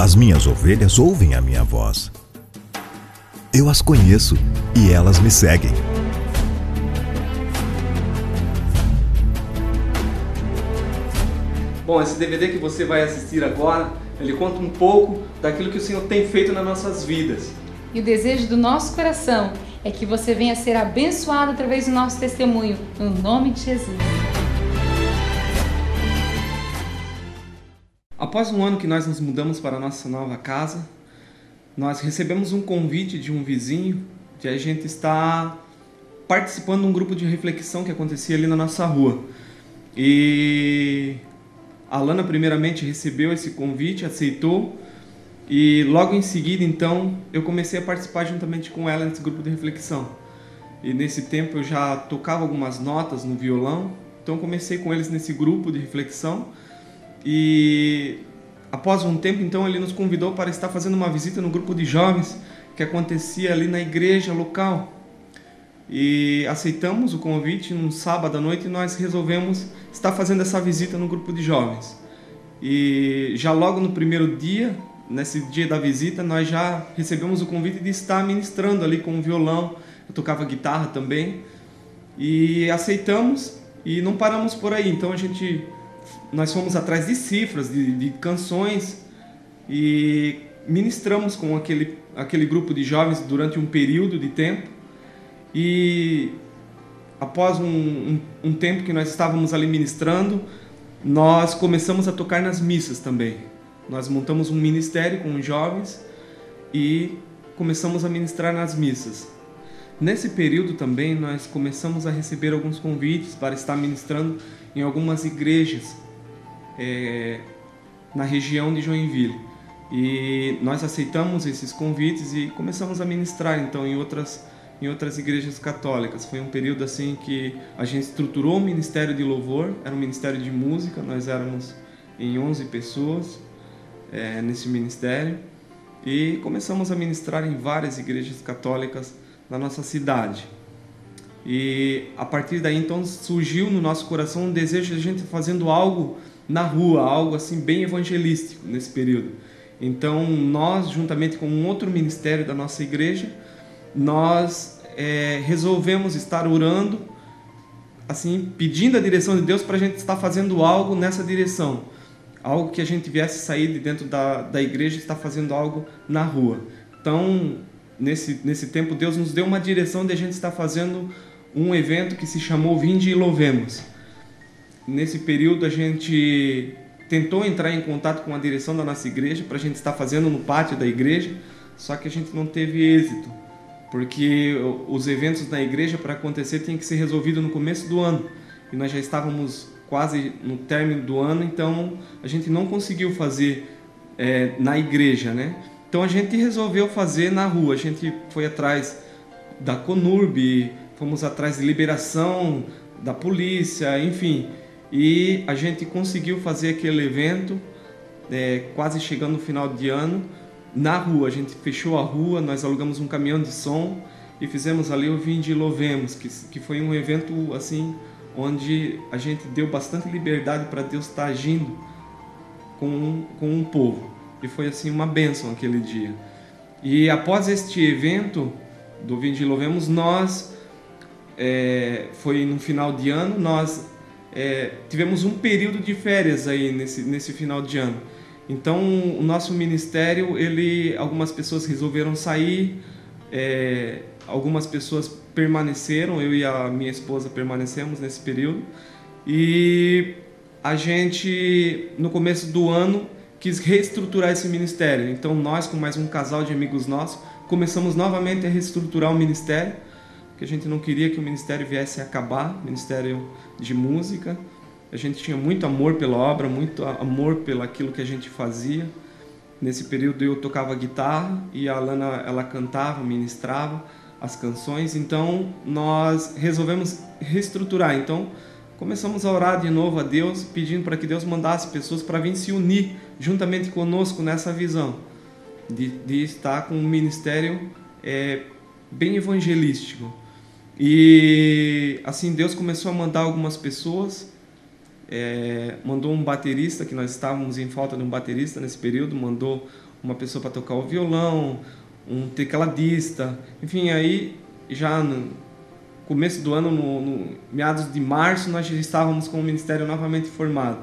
As minhas ovelhas ouvem a minha voz. Eu as conheço e elas me seguem. Bom, esse DVD que você vai assistir agora, ele conta um pouco daquilo que o Senhor tem feito nas nossas vidas. E o desejo do nosso coração é que você venha ser abençoado através do nosso testemunho, no nome de Jesus. Após um ano que nós nos mudamos para a nossa nova casa, nós recebemos um convite de um vizinho de a gente estar participando de um grupo de reflexão que acontecia ali na nossa rua. E a Alana primeiramente recebeu esse convite, aceitou, e logo em seguida então eu comecei a participar juntamente com ela nesse grupo de reflexão. E nesse tempo eu já tocava algumas notas no violão, então comecei com eles nesse grupo de reflexão. E após um tempo, então, ele nos convidou para estar fazendo uma visita no grupo de jovens que acontecia ali na igreja local. E aceitamos o convite num sábado à noite e nós resolvemos estar fazendo essa visita no grupo de jovens. E já logo no primeiro dia, nesse dia da visita, nós já recebemos o convite de estar ministrando ali com o violão. Eu tocava guitarra também. E aceitamos e não paramos por aí. Então nós fomos atrás de cifras, de canções e ministramos com aquele grupo de jovens durante um período de tempo. E após um tempo que nós estávamos ali ministrando, nós começamos a tocar nas missas também. Nós montamos um ministério com os jovens e começamos a ministrar nas missas. Nesse período também nós começamos a receber alguns convites para estar ministrando em algumas igrejas na região de Joinville. E nós aceitamos esses convites e começamos a ministrar então em outras igrejas católicas. Foi um período assim que a gente estruturou um ministério de louvor, era um ministério de música, nós éramos em 11 pessoas nesse ministério e começamos a ministrar em várias igrejas católicas na nossa cidade. E a partir daí então surgiu no nosso coração um desejo de a gente fazendo algo na rua, algo assim bem evangelístico nesse período. Então nós, juntamente com um outro ministério da nossa igreja, nós resolvemos estar orando, assim, pedindo a direção de Deus para a gente estar fazendo algo nessa direção. Algo que a gente viesse sair de dentro da igreja e estar fazendo algo na rua. Então, nesse tempo, Deus nos deu uma direção de a gente estar fazendo um evento que se chamou Vinde e Louvemos. Nesse período a gente tentou entrar em contato com a direção da nossa igreja para a gente estar fazendo no pátio da igreja, só que a gente não teve êxito, porque os eventos na igreja para acontecer tem que ser resolvido no começo do ano, e nós já estávamos quase no término do ano, então a gente não conseguiu fazer na igreja, né? Então a gente resolveu fazer na rua, a gente foi atrás da Conurb, fomos atrás de liberação da polícia, enfim. E a gente conseguiu fazer aquele evento, quase chegando no final de ano, na rua. A gente fechou a rua, nós alugamos um caminhão de som e fizemos ali o Vinde e Louvemos, que foi um evento assim, onde a gente deu bastante liberdade para Deus estar agindo com um povo. E foi assim uma bênção aquele dia. E após este evento do Vinde e Louvemos, foi no final de ano, nós tivemos um período de férias aí nesse final de ano. Então o nosso ministério, algumas pessoas resolveram sair, algumas pessoas permaneceram, eu e a minha esposa permanecemos nesse período, e a gente no começo do ano quis reestruturar esse ministério. Então nós, com mais um casal de amigos nossos, começamos novamente a reestruturar o ministério, porque a gente não queria que o ministério viesse a acabar, ministério de música. A gente tinha muito amor pela obra, muito amor pelo aquilo que a gente fazia. Nesse período eu tocava guitarra e a Alana, ela cantava, ministrava as canções. Então nós resolvemos reestruturar. Então começamos a orar de novo a Deus, pedindo para que Deus mandasse pessoas para vir se unir juntamente conosco nessa visão de estar com um ministério bem evangelístico. E assim Deus começou a mandar algumas pessoas, mandou um baterista, que nós estávamos em falta de um baterista nesse período, mandou uma pessoa para tocar o violão, um tecladista, enfim, aí já no começo do ano, no meados de março, nós já estávamos com o ministério novamente formado.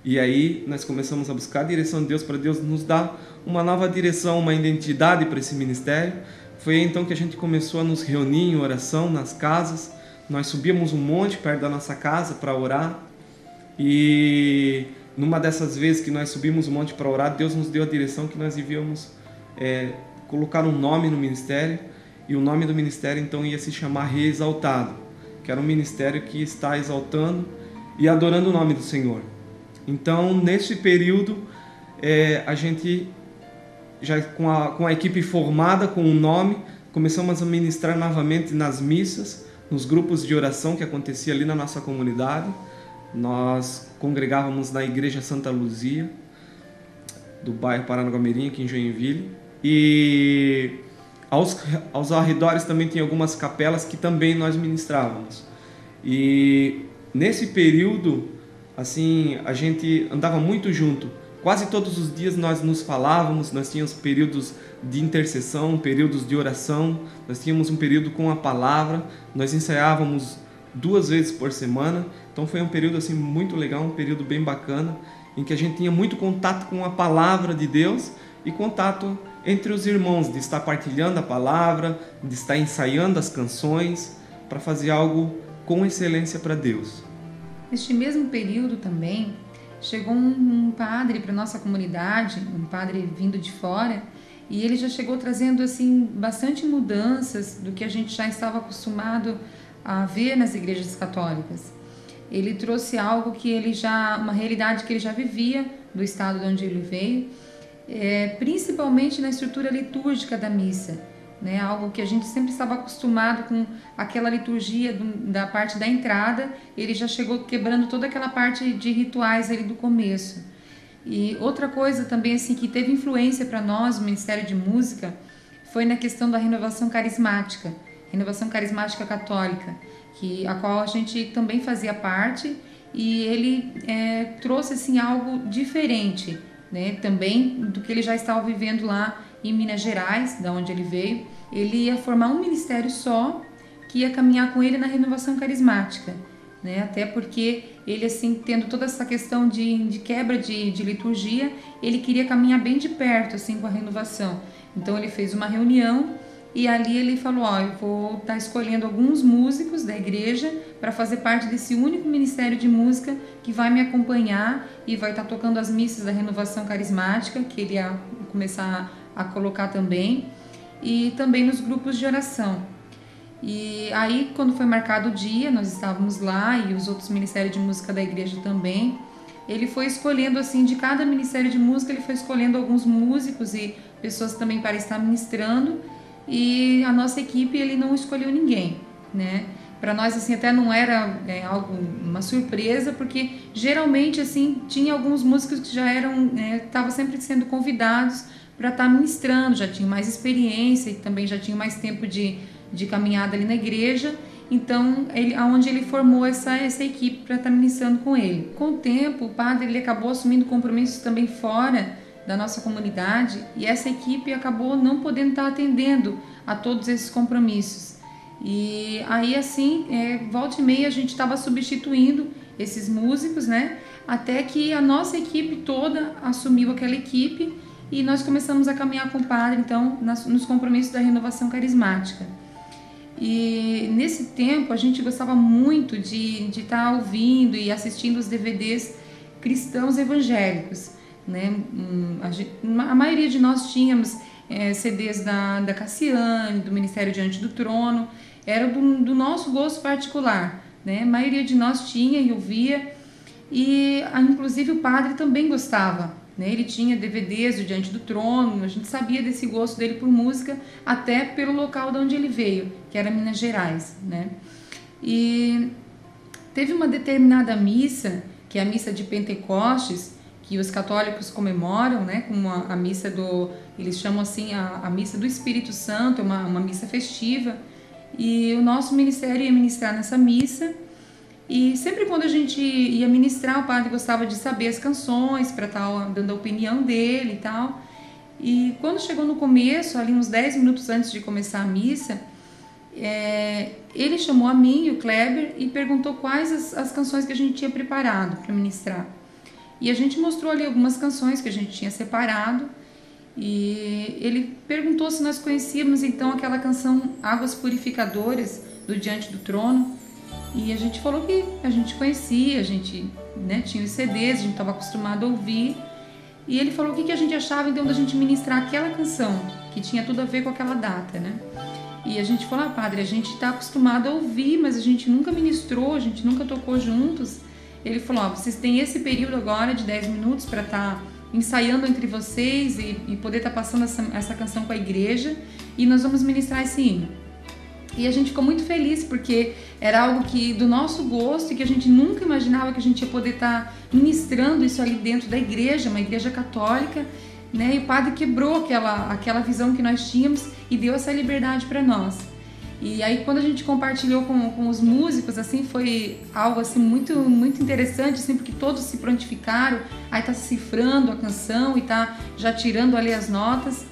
E aí nós começamos a buscar a direção de Deus, para Deus nos dar uma nova direção, uma identidade para esse ministério. Foi aí então que a gente começou a nos reunir em oração nas casas. Nós subíamos um monte perto da nossa casa para orar. E numa dessas vezes que nós subimos um monte para orar, Deus nos deu a direção que nós devíamos colocar um nome no ministério. E o nome do ministério então ia se chamar Reexaltado, que era um ministério que está exaltando e adorando o nome do Senhor. Então, nesse período, a gente, já com a equipe formada, com o nome, começamos a ministrar novamente nas missas, nos grupos de oração que acontecia ali na nossa comunidade. Nós congregávamos na Igreja Santa Luzia, do bairro Paranaguamirim, aqui em Joinville. E aos arredores também tem algumas capelas que também nós ministrávamos. E nesse período, assim, a gente andava muito junto. Quase todos os dias nós nos falávamos, nós tínhamos períodos de intercessão, períodos de oração, nós tínhamos um período com a palavra, nós ensaiávamos 2 vezes por semana. Então foi um período assim muito legal, um período bem bacana, em que a gente tinha muito contato com a palavra de Deus e contato entre os irmãos, de estar partilhando a palavra, de estar ensaiando as canções, para fazer algo com excelência para Deus. Neste mesmo período também, chegou um padre para nossa comunidade, um padre vindo de fora, e ele já chegou trazendo assim bastante mudanças do que a gente já estava acostumado a ver nas igrejas católicas. Ele trouxe algo que uma realidade que ele já vivia do estado de onde ele veio, principalmente na estrutura litúrgica da missa, né? Algo que a gente sempre estava acostumado com aquela liturgia da parte da entrada. Ele já chegou quebrando toda aquela parte de rituais ali do começo. E outra coisa também assim que teve influência para nós, o Ministério de Música, foi na questão da renovação carismática católica, a qual a gente também fazia parte, e ele trouxe assim algo diferente, né? Também do que ele já estava vivendo lá em Minas Gerais, da onde ele veio. Ele ia formar um ministério só, que ia caminhar com ele na renovação carismática, né? Até porque ele, assim, tendo toda essa questão de quebra de liturgia, ele queria caminhar bem de perto, assim, com a renovação. Então ele fez uma reunião e ali ele falou, eu vou estar escolhendo alguns músicos da igreja para fazer parte desse único ministério de música que vai me acompanhar e vai estar tocando as missas da renovação carismática, que ele ia começar a colocar também, e também nos grupos de oração. E aí, quando foi marcado o dia, nós estávamos lá e os outros ministérios de música da igreja também. Ele foi escolhendo, assim, de cada ministério de música, ele foi escolhendo alguns músicos e pessoas também para estar ministrando. E a nossa equipe, ele não escolheu ninguém, né? Para nós, assim, até não era uma surpresa, porque geralmente, assim, tinha alguns músicos que já estavam sempre sendo convidados para estar ministrando, já tinham mais experiência e também já tinham mais tempo de caminhada ali na igreja. Então, aonde ele formou essa equipe para estar ministrando com ele. Com o tempo, o padre ele acabou assumindo compromissos também fora da nossa comunidade, e essa equipe acabou não podendo estar atendendo a todos esses compromissos. E aí, assim, volta e meia a gente estava substituindo esses músicos, né? Até que a nossa equipe toda assumiu aquela equipe e nós começamos a caminhar com o padre, então, nos compromissos da renovação carismática. E nesse tempo a gente gostava muito de estar ouvindo e assistindo os DVDs cristãos evangélicos, né? A maioria de nós tínhamos CDs da Cassiane, do Ministério Diante do Trono, era do nosso gosto particular, né? A maioria de nós tinha e ouvia, e inclusive o padre também gostava, né? Ele tinha DVDs do Diante do Trono, a gente sabia desse gosto dele por música, até pelo local de onde ele veio, que era Minas Gerais, né? E teve uma determinada missa, que é a missa de Pentecostes, que os católicos comemoram, né, como a missa eles chamam assim a missa do Espírito Santo, uma missa festiva, e o nosso ministério ia ministrar nessa missa, e sempre quando a gente ia ministrar, o padre gostava de saber as canções, para estar dando a opinião dele e tal, E quando chegou no começo, ali uns 10 minutos antes de começar a missa, ele chamou a mim e o Kleber e perguntou quais as canções que a gente tinha preparado para ministrar. E a gente mostrou ali algumas canções que a gente tinha separado, e ele perguntou se nós conhecíamos então aquela canção Águas Purificadoras, do Diante do Trono, e a gente falou que a gente conhecia, a gente, né, tinha os CDs, a gente estava acostumado a ouvir. E ele falou o que a gente achava então da gente ministrar aquela canção, que tinha tudo a ver com aquela data, né? E a gente falou, padre, a gente está acostumado a ouvir, mas a gente nunca ministrou, a gente nunca tocou juntos. Ele falou, vocês têm esse período agora de 10 minutos para estar ensaiando entre vocês e poder estar passando essa canção com a igreja, e nós vamos ministrar esse hino. E a gente ficou muito feliz, porque era algo que do nosso gosto e que a gente nunca imaginava que a gente ia poder estar ministrando isso ali dentro da igreja, uma igreja católica, né? E o padre quebrou aquela visão que nós tínhamos e deu essa liberdade para nós. E aí quando a gente compartilhou com os músicos, assim, foi algo assim muito, muito interessante, assim, porque todos se prontificaram, aí tá cifrando a canção e tá já tirando ali as notas.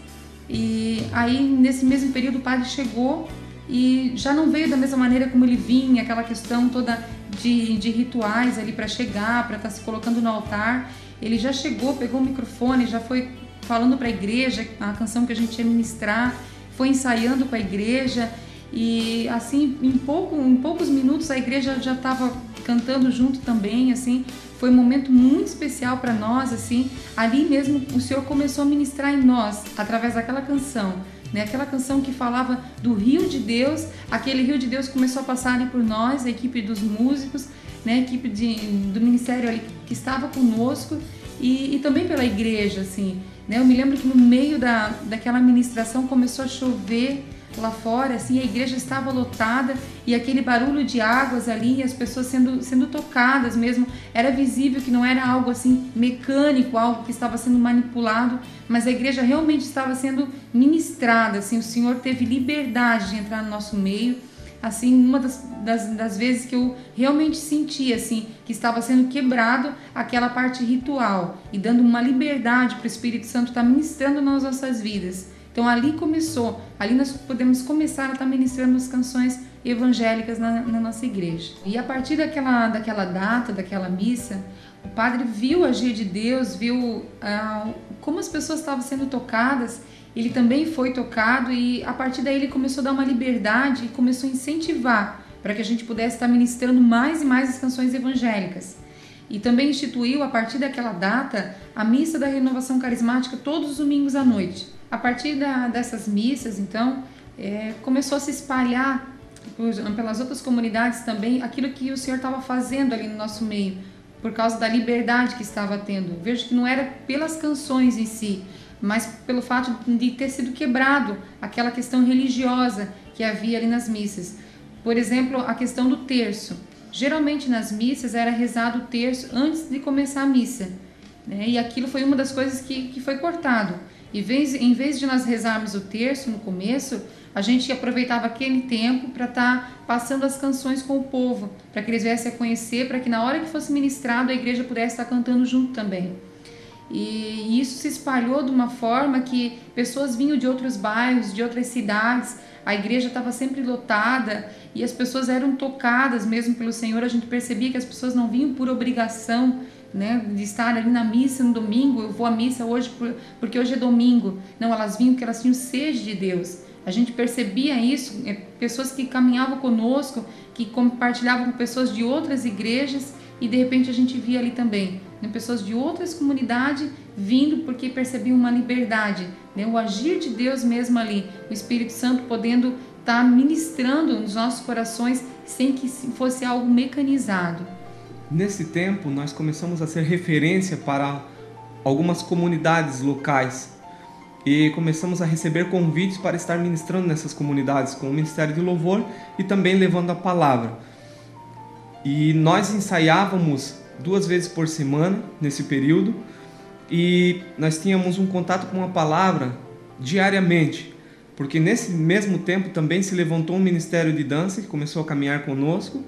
E aí nesse mesmo período o padre chegou e já não veio da mesma maneira como ele vinha, aquela questão toda de rituais ali para chegar, para estar se colocando no altar. Ele já chegou, pegou o microfone, já foi falando para a igreja a canção que a gente ia ministrar, foi ensaiando com a igreja, e assim, em poucos minutos a igreja já estava cantando junto também, assim. Foi um momento muito especial para nós, assim. Ali mesmo o Senhor começou a ministrar em nós, através daquela canção, né? Aquela canção que falava do rio de Deus. Aquele rio de Deus começou a passar ali por nós, a equipe dos músicos, né? A equipe do ministério ali que estava conosco, e também pela igreja, assim, né? Eu me lembro que no meio daquela ministração começou a chover lá fora, assim, a igreja estava lotada, e aquele barulho de águas ali, as pessoas sendo tocadas mesmo, era visível que não era algo assim mecânico, algo que estava sendo manipulado, mas a igreja realmente estava sendo ministrada, assim. O Senhor teve liberdade de entrar no nosso meio, assim, uma das vezes que eu realmente senti, assim, que estava sendo quebrado aquela parte ritual e dando uma liberdade para o Espírito Santo estar ministrando nas nossas vidas. Então ali começou, ali nós podemos começar a estar ministrando as canções evangélicas na nossa igreja. E a partir daquela data, daquela missa, o padre viu o agir de Deus, viu como as pessoas estavam sendo tocadas. Ele também foi tocado, e a partir daí ele começou a dar uma liberdade e começou a incentivar para que a gente pudesse estar ministrando mais e mais as canções evangélicas. E também instituiu, a partir daquela data, a missa da renovação carismática todos os domingos à noite. A partir dessas missas, então, começou a se espalhar pelas outras comunidades também aquilo que o Senhor estava fazendo ali no nosso meio, por causa da liberdade que estava tendo. Vejo que não era pelas canções em si, mas pelo fato de ter sido quebrado aquela questão religiosa que havia ali nas missas. Por exemplo, a questão do terço. Geralmente nas missas era rezado o terço antes de começar a missa, né? E aquilo foi uma das coisas que foi cortado. E em vez de nós rezarmos o terço no começo, a gente aproveitava aquele tempo para estar passando as canções com o povo, para que eles viessem a conhecer, para que na hora que fosse ministrado a igreja pudesse estar cantando junto também. E isso se espalhou de uma forma que pessoas vinham de outros bairros, de outras cidades, a igreja estava sempre lotada e as pessoas eram tocadas mesmo pelo Senhor. A gente percebia que as pessoas não vinham por obrigação, né, de estar ali na missa no domingo. Eu vou à missa hoje porque hoje é domingo. Não, elas vinham porque elas tinham sede de Deus. A gente percebia isso, pessoas que caminhavam conosco, que compartilhavam com pessoas de outras igrejas, e de repente a gente via ali também, né, pessoas de outras comunidades vindo porque percebiam uma liberdade, né, o agir de Deus mesmo ali, o Espírito Santo podendo estar ministrando nos nossos corações sem que fosse algo mecanizado. Nesse tempo, nós começamos a ser referência para algumas comunidades locais e começamos a receber convites para estar ministrando nessas comunidades com o Ministério de Louvor e também levando a palavra. E nós ensaiávamos 2 vezes por semana nesse período, e nós tínhamos um contato com a palavra diariamente, porque nesse mesmo tempo também se levantou um ministério de dança que começou a caminhar conosco,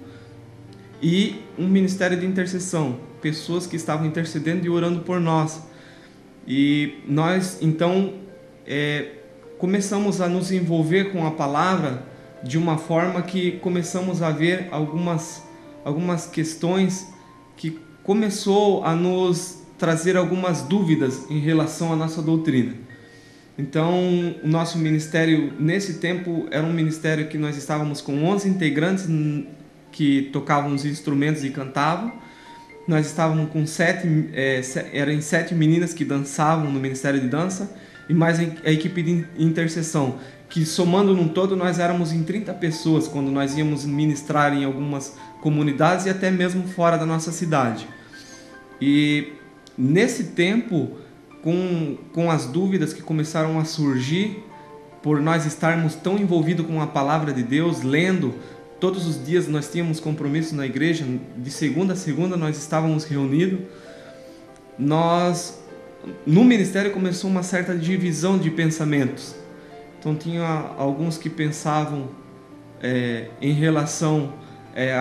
e um ministério de intercessão, pessoas que estavam intercedendo e orando por nós. E nós então começamos a nos envolver com a palavra de uma forma que começamos a ver algumas questões que começou a nos trazer algumas dúvidas em relação à nossa doutrina. Então, o nosso ministério, nesse tempo, era um ministério que nós estávamos com 11 integrantes que tocavam os instrumentos e cantavam. Nós estávamos com 7 meninas que dançavam no ministério de dança e mais a equipe de intercessão, que somando num todo nós éramos em 30 pessoas quando nós íamos ministrar em algumas comunidades e até mesmo fora da nossa cidade. E nesse tempo, com as dúvidas que começaram a surgir, por nós estarmos tão envolvidos com a palavra de Deus, lendo, todos os dias nós tínhamos compromissos na igreja, de segunda a segunda nós estávamos reunidos, no ministério começou uma certa divisão de pensamentos. Então tinha alguns que pensavam em relação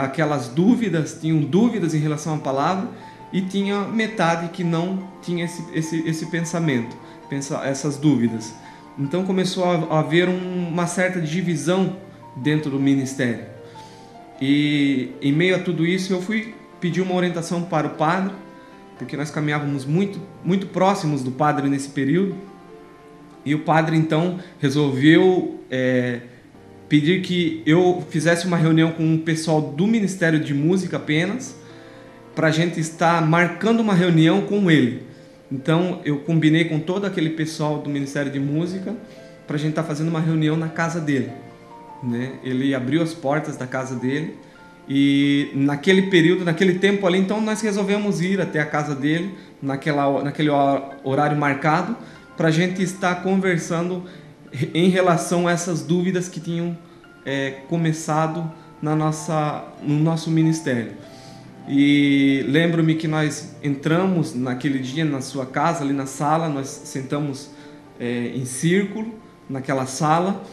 àquelas dúvidas, tinham dúvidas em relação à palavra, e tinha metade que não tinha esse pensamento, essas dúvidas. Então começou a haver uma certa divisão dentro do ministério. E em meio a tudo isso eu fui pedir uma orientação para o padre, porque nós caminhávamos muito, muito próximos do padre nesse período. E o padre então resolveu pedir que eu fizesse uma reunião com o pessoal do Ministério de Música apenas, para a gente estar marcando uma reunião com ele. Então eu combinei com todo aquele pessoal do Ministério de Música para a gente estar fazendo uma reunião na casa dele, né? Ele abriu as portas da casa dele e naquele período, naquele tempo ali, então nós resolvemos ir até a casa dele naquele horário marcado para a gente estar conversando em relação a essas dúvidas que tinham começado no nosso ministério. E lembro-me que nós entramos naquele dia na sua casa, ali na sala, nós sentamos em círculo naquela sala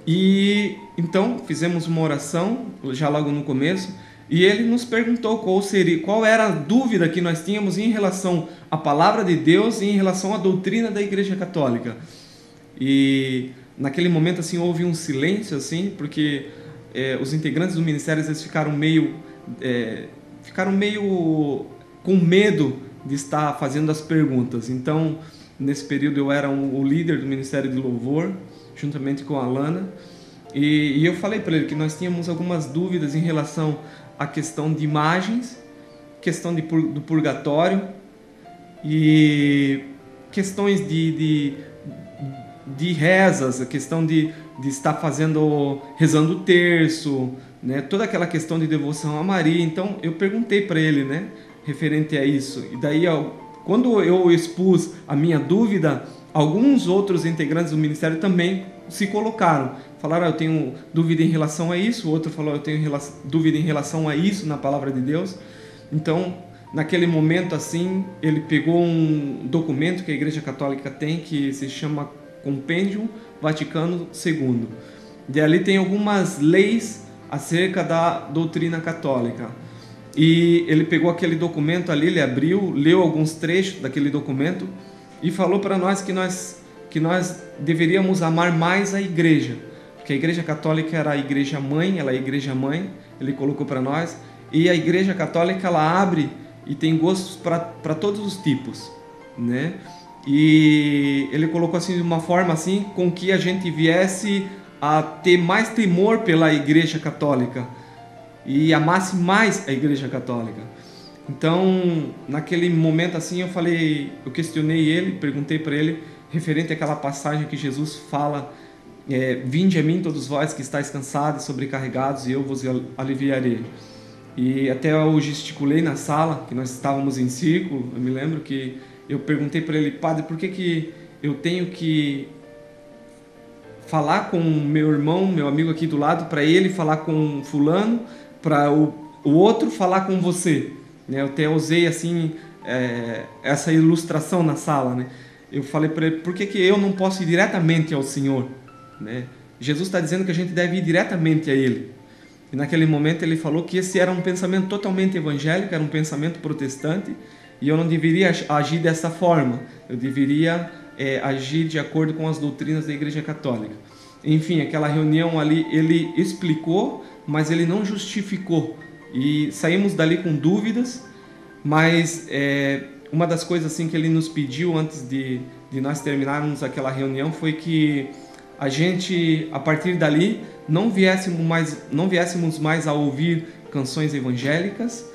e então fizemos uma oração já logo no começo e ele nos perguntou qual era a dúvida que nós tínhamos em relação à palavra de Deus e em relação à doutrina da Igreja Católica. E naquele momento assim houve um silêncio assim, porque os integrantes do ministério eles ficaram meio com medo de estar fazendo as perguntas. Então, nesse período eu era o líder do Ministério de Louvor, juntamente com a Alana, e eu falei para ele que nós tínhamos algumas dúvidas em relação à questão de imagens, questão do purgatório e questões de rezas, a questão de estar rezando o terço, né? Toda aquela questão de devoção a Maria. Então eu perguntei para ele, né, referente a isso. E daí, quando eu expus a minha dúvida, alguns outros integrantes do ministério também se colocaram. Falaram, eu tenho dúvida em relação a isso. O outro falou, eu tenho dúvida em relação a isso na palavra de Deus. Então, naquele momento assim, ele pegou um documento que a Igreja Católica tem, que se chama Compêndio Vaticano II. E ali tem algumas leis acerca da doutrina católica. E ele pegou aquele documento ali, ele abriu, leu alguns trechos daquele documento e falou para nós que nós deveríamos amar mais a igreja, porque a Igreja Católica era a igreja mãe, ela é a igreja mãe, ele colocou para nós, e a Igreja Católica ela abre e tem gostos para todos os tipos, né? E ele colocou assim de uma forma assim com que a gente viesse a ter mais temor pela Igreja Católica e amasse mais a Igreja Católica. Então, naquele momento assim, eu questionei ele, perguntei para ele referente àquela passagem que Jesus fala, vinde a mim todos vós que estáis cansados e sobrecarregados e eu vos aliviarei. E até eu gesticulei na sala, que nós estávamos em círculo, eu me lembro que eu perguntei para ele, padre, por que eu tenho que falar com meu irmão, meu amigo aqui do lado, para ele falar com fulano, para o outro falar com você, né? Eu até usei assim essa ilustração na sala, né? Eu falei para ele, por que eu não posso ir diretamente ao Senhor, né? Jesus está dizendo que a gente deve ir diretamente a Ele. E naquele momento ele falou que esse era um pensamento totalmente evangélico, era um pensamento protestante, e eu não deveria agir dessa forma. Eu deveria agir de acordo com as doutrinas da Igreja Católica. Enfim, aquela reunião ali, ele explicou, mas ele não justificou. E saímos dali com dúvidas, mas uma das coisas assim que ele nos pediu antes de nós terminarmos aquela reunião foi que a gente, a partir dali, não viéssemos mais a ouvir canções evangélicas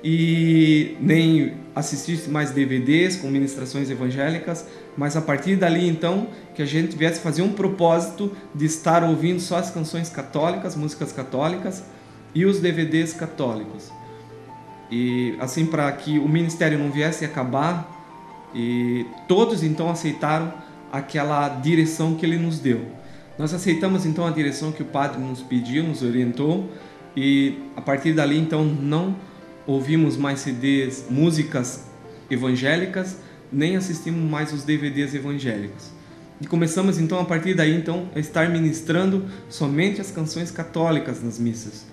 e nem assistir mais DVDs com ministrações evangélicas, mas a partir dali então que a gente viesse fazer um propósito de estar ouvindo só as canções católicas, músicas católicas e os DVDs católicos. E assim, para que o ministério não viesse a acabar, e todos então aceitaram aquela direção que ele nos deu. Nós aceitamos então a direção que o padre nos pediu, nos orientou, e a partir dali então não ouvimos mais CDs, músicas evangélicas, nem assistimos mais os DVDs evangélicos. E começamos então a partir daí então a estar ministrando somente as canções católicas nas missas.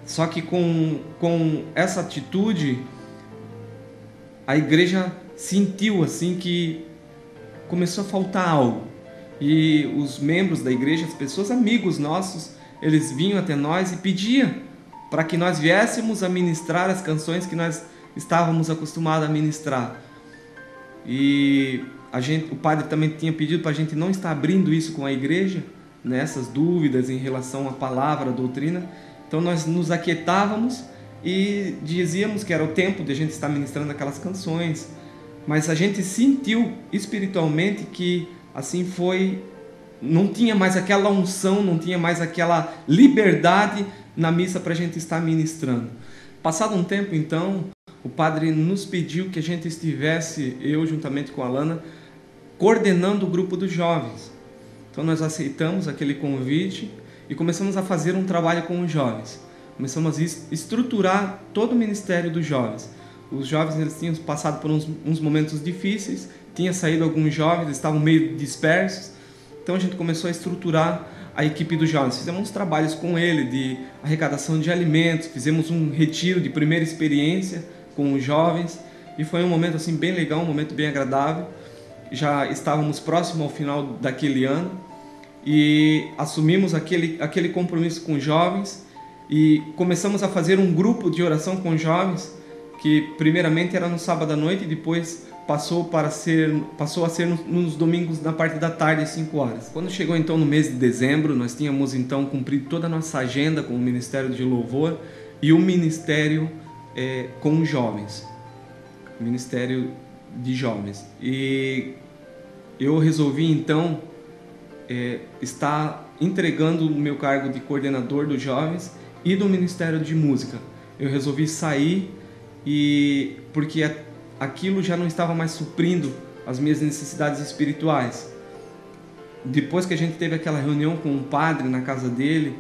Só que com essa atitude a igreja sentiu assim que começou a faltar algo. E os membros da igreja, as pessoas, amigos nossos, eles vinham até nós e pediam para que nós viéssemos a ministrar as canções que nós estávamos acostumados a ministrar. E o padre também tinha pedido para a gente não estar abrindo isso com a igreja, né, essas dúvidas em relação à palavra, à doutrina. Então nós nos aquietávamos e dizíamos que era o tempo de a gente estar ministrando aquelas canções. Mas a gente sentiu espiritualmente que assim não tinha mais aquela unção, não tinha mais aquela liberdade na missa para a gente estar ministrando. Passado um tempo então, o padre nos pediu que a gente estivesse, eu juntamente com a Alana, coordenando o grupo dos jovens. Então nós aceitamos aquele convite e começamos a fazer um trabalho com os jovens. Começamos a estruturar todo o ministério dos jovens. Os jovens eles tinham passado por uns momentos difíceis, tinha saído alguns jovens, eles estavam meio dispersos. Então a gente começou a estruturar a equipe dos jovens. Fizemos uns trabalhos com ele de arrecadação de alimentos, fizemos um retiro de primeira experiência com os jovens e foi um momento assim bem legal, um momento bem agradável. Já estávamos próximo ao final daquele ano e assumimos aquele compromisso com os jovens e começamos a fazer um grupo de oração com os jovens, que primeiramente era no sábado à noite e depois passou a ser nos domingos na parte da tarde às 5 horas. Quando chegou então no mês de dezembro, nós tínhamos então cumprido toda a nossa agenda com o Ministério de Louvor e o Ministério com os jovens, o Ministério de Jovens. E eu resolvi então estar entregando o meu cargo de coordenador dos jovens e do Ministério de Música. Eu resolvi sair porque aquilo já não estava mais suprindo as minhas necessidades espirituais. Depois que a gente teve aquela reunião com o padre na casa dele,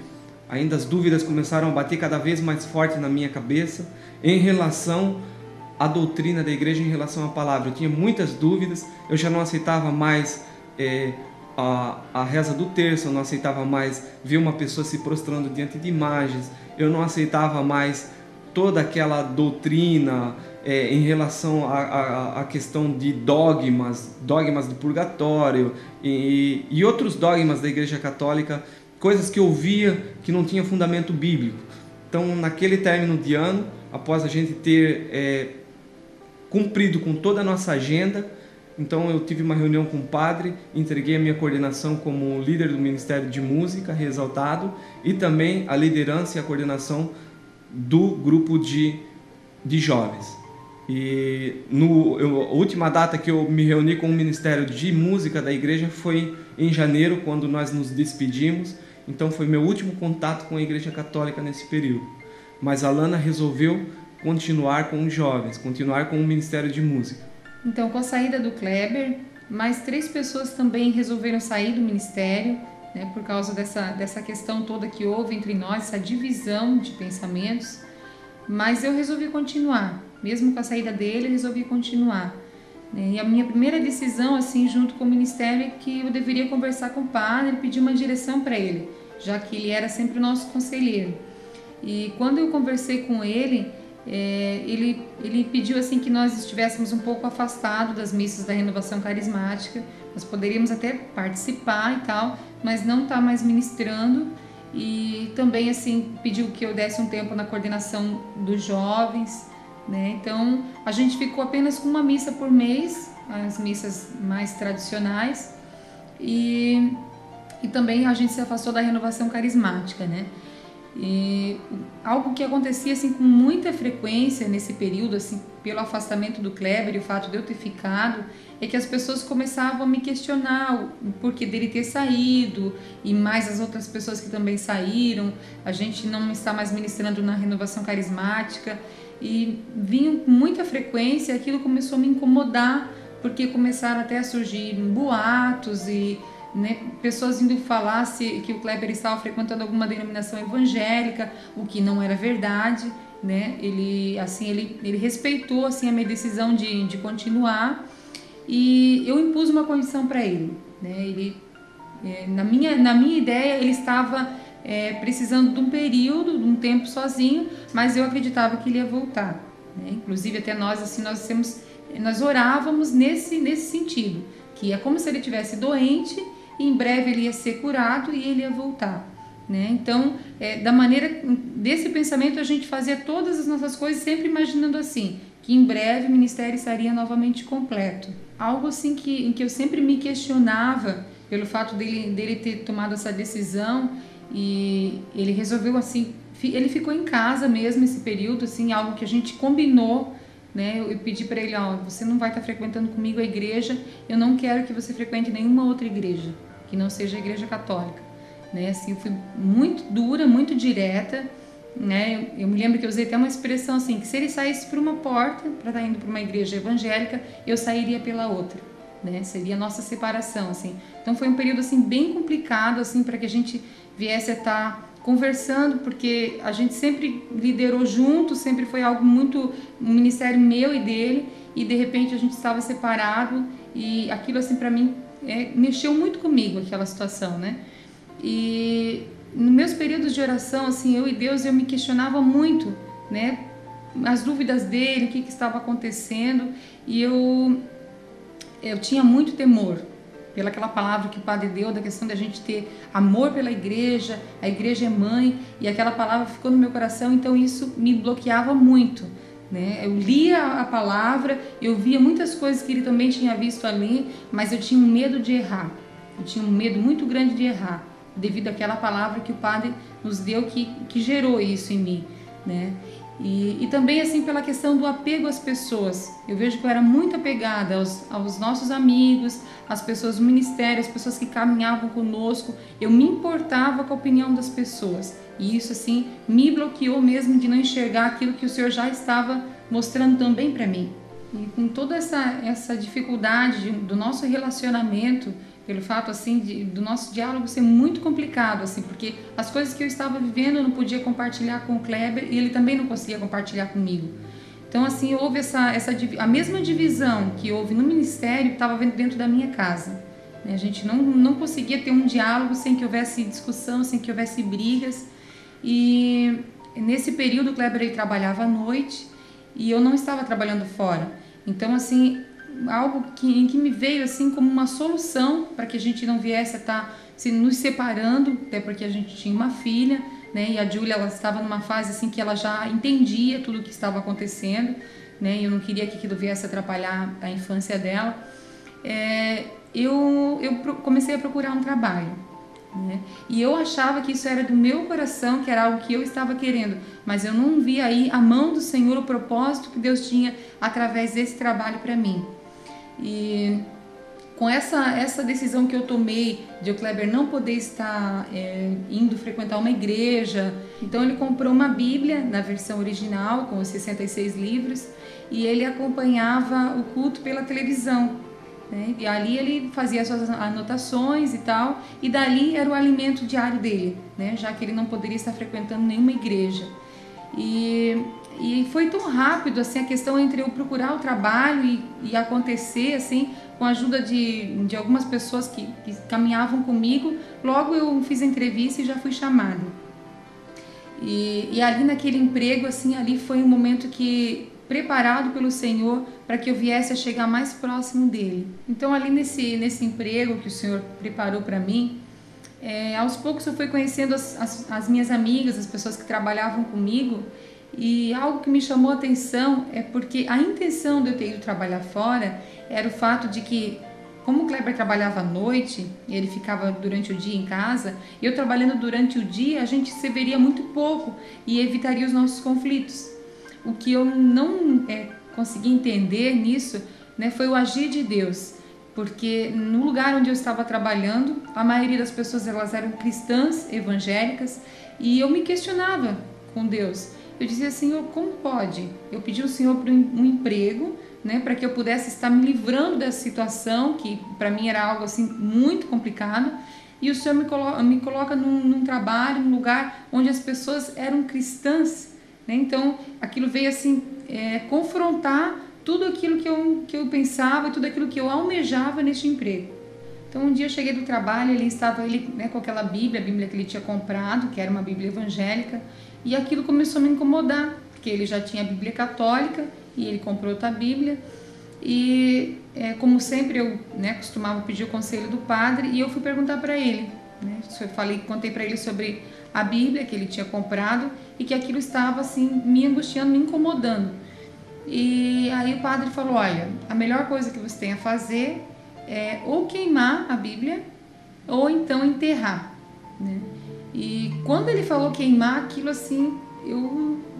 ainda as dúvidas começaram a bater cada vez mais forte na minha cabeça em relação à doutrina da igreja, em relação à palavra. Eu tinha muitas dúvidas, eu já não aceitava mais a reza do terço, eu não aceitava mais ver uma pessoa se prostrando diante de imagens, eu não aceitava mais toda aquela doutrina em relação à questão de dogmas de purgatório e outros dogmas da Igreja Católica, coisas que eu via que não tinha fundamento bíblico. Então, naquele término de ano, após a gente ter cumprido com toda a nossa agenda, então eu tive uma reunião com o padre, entreguei a minha coordenação como líder do Ministério de Música, Reexaltado, e também a liderança e a coordenação do grupo de jovens. E a última data que eu me reuni com o Ministério de Música da igreja foi em janeiro, quando nós nos despedimos. Então foi meu último contato com a Igreja Católica nesse período. Mas a Alana resolveu continuar com os jovens, continuar com o Ministério de Música. Então, com a saída do Kleber, mais 3 pessoas também resolveram sair do ministério, né, por causa dessa questão toda que houve entre nós, essa divisão de pensamentos. Mas eu resolvi continuar, mesmo com a saída dele, eu resolvi continuar. E a minha primeira decisão, assim, junto com o ministério, é que eu deveria conversar com o padre e pedir uma direção para ele, já que ele era sempre o nosso conselheiro. E quando eu conversei com ele, ele pediu assim que nós estivéssemos um pouco afastados das missas da renovação carismática. Nós poderíamos até participar e tal, mas não estar mais ministrando. E também assim pediu que eu desse um tempo na coordenação dos jovens, né? Então a gente ficou apenas com uma missa por mês, as missas mais tradicionais, e também a gente se afastou da renovação carismática, né? E algo que acontecia assim com muita frequência nesse período, assim, pelo afastamento do Kleber e o fato de eu ter ficado, é que as pessoas começavam a me questionar o porquê dele ter saído, e mais as outras pessoas que também saíram. A gente não está mais ministrando na renovação carismática, e vinham com muita frequência. Aquilo começou a me incomodar, porque começaram até a surgir boatos e, né, pessoas indo falar que o Kleber estava frequentando alguma denominação evangélica, o que não era verdade, né? Ele respeitou assim a minha decisão de continuar, e eu impus uma condição para ele, né? Na minha ideia, ele estava precisando de um período, de um tempo sozinho, mas eu acreditava que ele ia voltar, né? Inclusive até nós assim nós orávamos nesse sentido, que é como se ele estivesse doente e em breve ele ia ser curado e ele ia voltar, né? Então, desse pensamento, a gente fazia todas as nossas coisas sempre imaginando assim, que em breve o ministério estaria novamente completo. Algo assim em que eu sempre me questionava pelo fato dele ter tomado essa decisão, e ele resolveu assim, ele ficou em casa mesmo esse período, assim, algo que a gente combinou, né? Eu pedi para ele, você não vai estar frequentando comigo a igreja, eu não quero que você frequente nenhuma outra igreja, que não seja a igreja católica, né? Assim, eu fui muito dura, muito direta, né? Eu me lembro que eu usei até uma expressão assim, que se ele saísse por uma porta para estar indo para uma igreja evangélica, eu sairia pela outra, né? Seria a nossa separação, assim. Então foi um período assim bem complicado, assim, para que a gente viesse a estar conversando, porque a gente sempre liderou junto, sempre foi algo muito, um ministério meu e dele, e de repente a gente estava separado, e aquilo assim para mim mexeu muito comigo, aquela situação, né? E nos meus períodos de oração, assim, eu e Deus, eu me questionava muito, né? As dúvidas dele, o que estava acontecendo, e eu tinha muito temor pelaquela palavra que o Padre deu, da questão da gente ter amor pela igreja, a igreja é mãe, e aquela palavra ficou no meu coração, então isso me bloqueava muito, né? Eu lia a palavra, eu via muitas coisas que ele também tinha visto ali, mas eu tinha um medo de errar, eu tinha um medo muito grande de errar, devido àquela palavra que o Padre nos deu, que gerou isso em mim, né? E também assim pela questão do apego às pessoas. Eu vejo que eu era muito apegada aos nossos amigos, às pessoas do ministério, às pessoas que caminhavam conosco. Eu me importava com a opinião das pessoas, e isso assim me bloqueou mesmo de não enxergar aquilo que o Senhor já estava mostrando também para mim. E com toda essa dificuldade do nosso relacionamento, pelo fato assim do nosso diálogo ser muito complicado, assim, porque as coisas que eu estava vivendo eu não podia compartilhar com o Kleber, e ele também não conseguia compartilhar comigo. Então assim, houve a mesma divisão que houve no ministério, estava dentro da minha casa, né? A gente não conseguia ter um diálogo sem que houvesse discussão, sem que houvesse brigas. E nesse período o Kleber ele trabalhava à noite e eu não estava trabalhando fora. Então assim, algo que me veio assim como uma solução para que a gente não viesse a estar nos separando, até porque a gente tinha uma filha, né? E a Júlia, ela estava numa fase assim que ela já entendia tudo o que estava acontecendo, né? E eu não queria que aquilo viesse a atrapalhar a infância dela. Eu comecei a procurar um trabalho, né? E eu achava que isso era do meu coração, que era algo que eu estava querendo, mas eu não via aí a mão do Senhor, o propósito que Deus tinha através desse trabalho para mim. E com essa decisão que eu tomei de o Kleber não poder estar indo frequentar uma igreja, então ele comprou uma Bíblia na versão original com os 66 livros, e ele acompanhava o culto pela televisão, né? E ali ele fazia suas anotações e tal, e dali era o alimento diário dele, né? Já que ele não poderia estar frequentando nenhuma igreja. E foi tão rápido assim a questão entre eu procurar o trabalho e acontecer assim, com a ajuda de algumas pessoas que caminhavam comigo. Logo eu fiz a entrevista e já fui chamada. E ali naquele emprego, assim, ali foi um momento que preparado pelo Senhor para que eu viesse a chegar mais próximo dele. Então ali nesse emprego que o Senhor preparou para mim, aos poucos eu fui conhecendo as minhas amigas, as pessoas que trabalhavam comigo, e algo que me chamou a atenção é porque a intenção de eu ter ido trabalhar fora era o fato de que, como o Kleber trabalhava à noite, ele ficava durante o dia em casa, eu trabalhando durante o dia, a gente se veria muito pouco e evitaria os nossos conflitos. O que eu não consegui entender nisso, né, foi o agir de Deus, porque no lugar onde eu estava trabalhando, a maioria das pessoas elas eram cristãs, evangélicas, e eu me questionava com Deus. Eu dizia, Senhor, como pode? Eu pedi ao Senhor por um emprego, né, para que eu pudesse estar me livrando dessa situação, que para mim era algo assim muito complicado, e o Senhor me coloca num trabalho, num lugar onde as pessoas eram cristãs, né? Então aquilo veio assim confrontar tudo aquilo que eu pensava e tudo aquilo que eu almejava neste emprego. Então um dia eu cheguei do trabalho, ele estava com aquela Bíblia, a Bíblia que ele tinha comprado, que era uma Bíblia evangélica, e aquilo começou a me incomodar, porque ele já tinha a Bíblia católica e ele comprou outra Bíblia, e como sempre eu costumava pedir o conselho do padre, e eu fui perguntar para ele, né? Contei para ele sobre a Bíblia que ele tinha comprado e que aquilo estava assim me angustiando, me incomodando. E aí o padre falou, olha, a melhor coisa que você tem a fazer é ou queimar a Bíblia ou então enterrar, né? E quando ele falou queimar, aquilo assim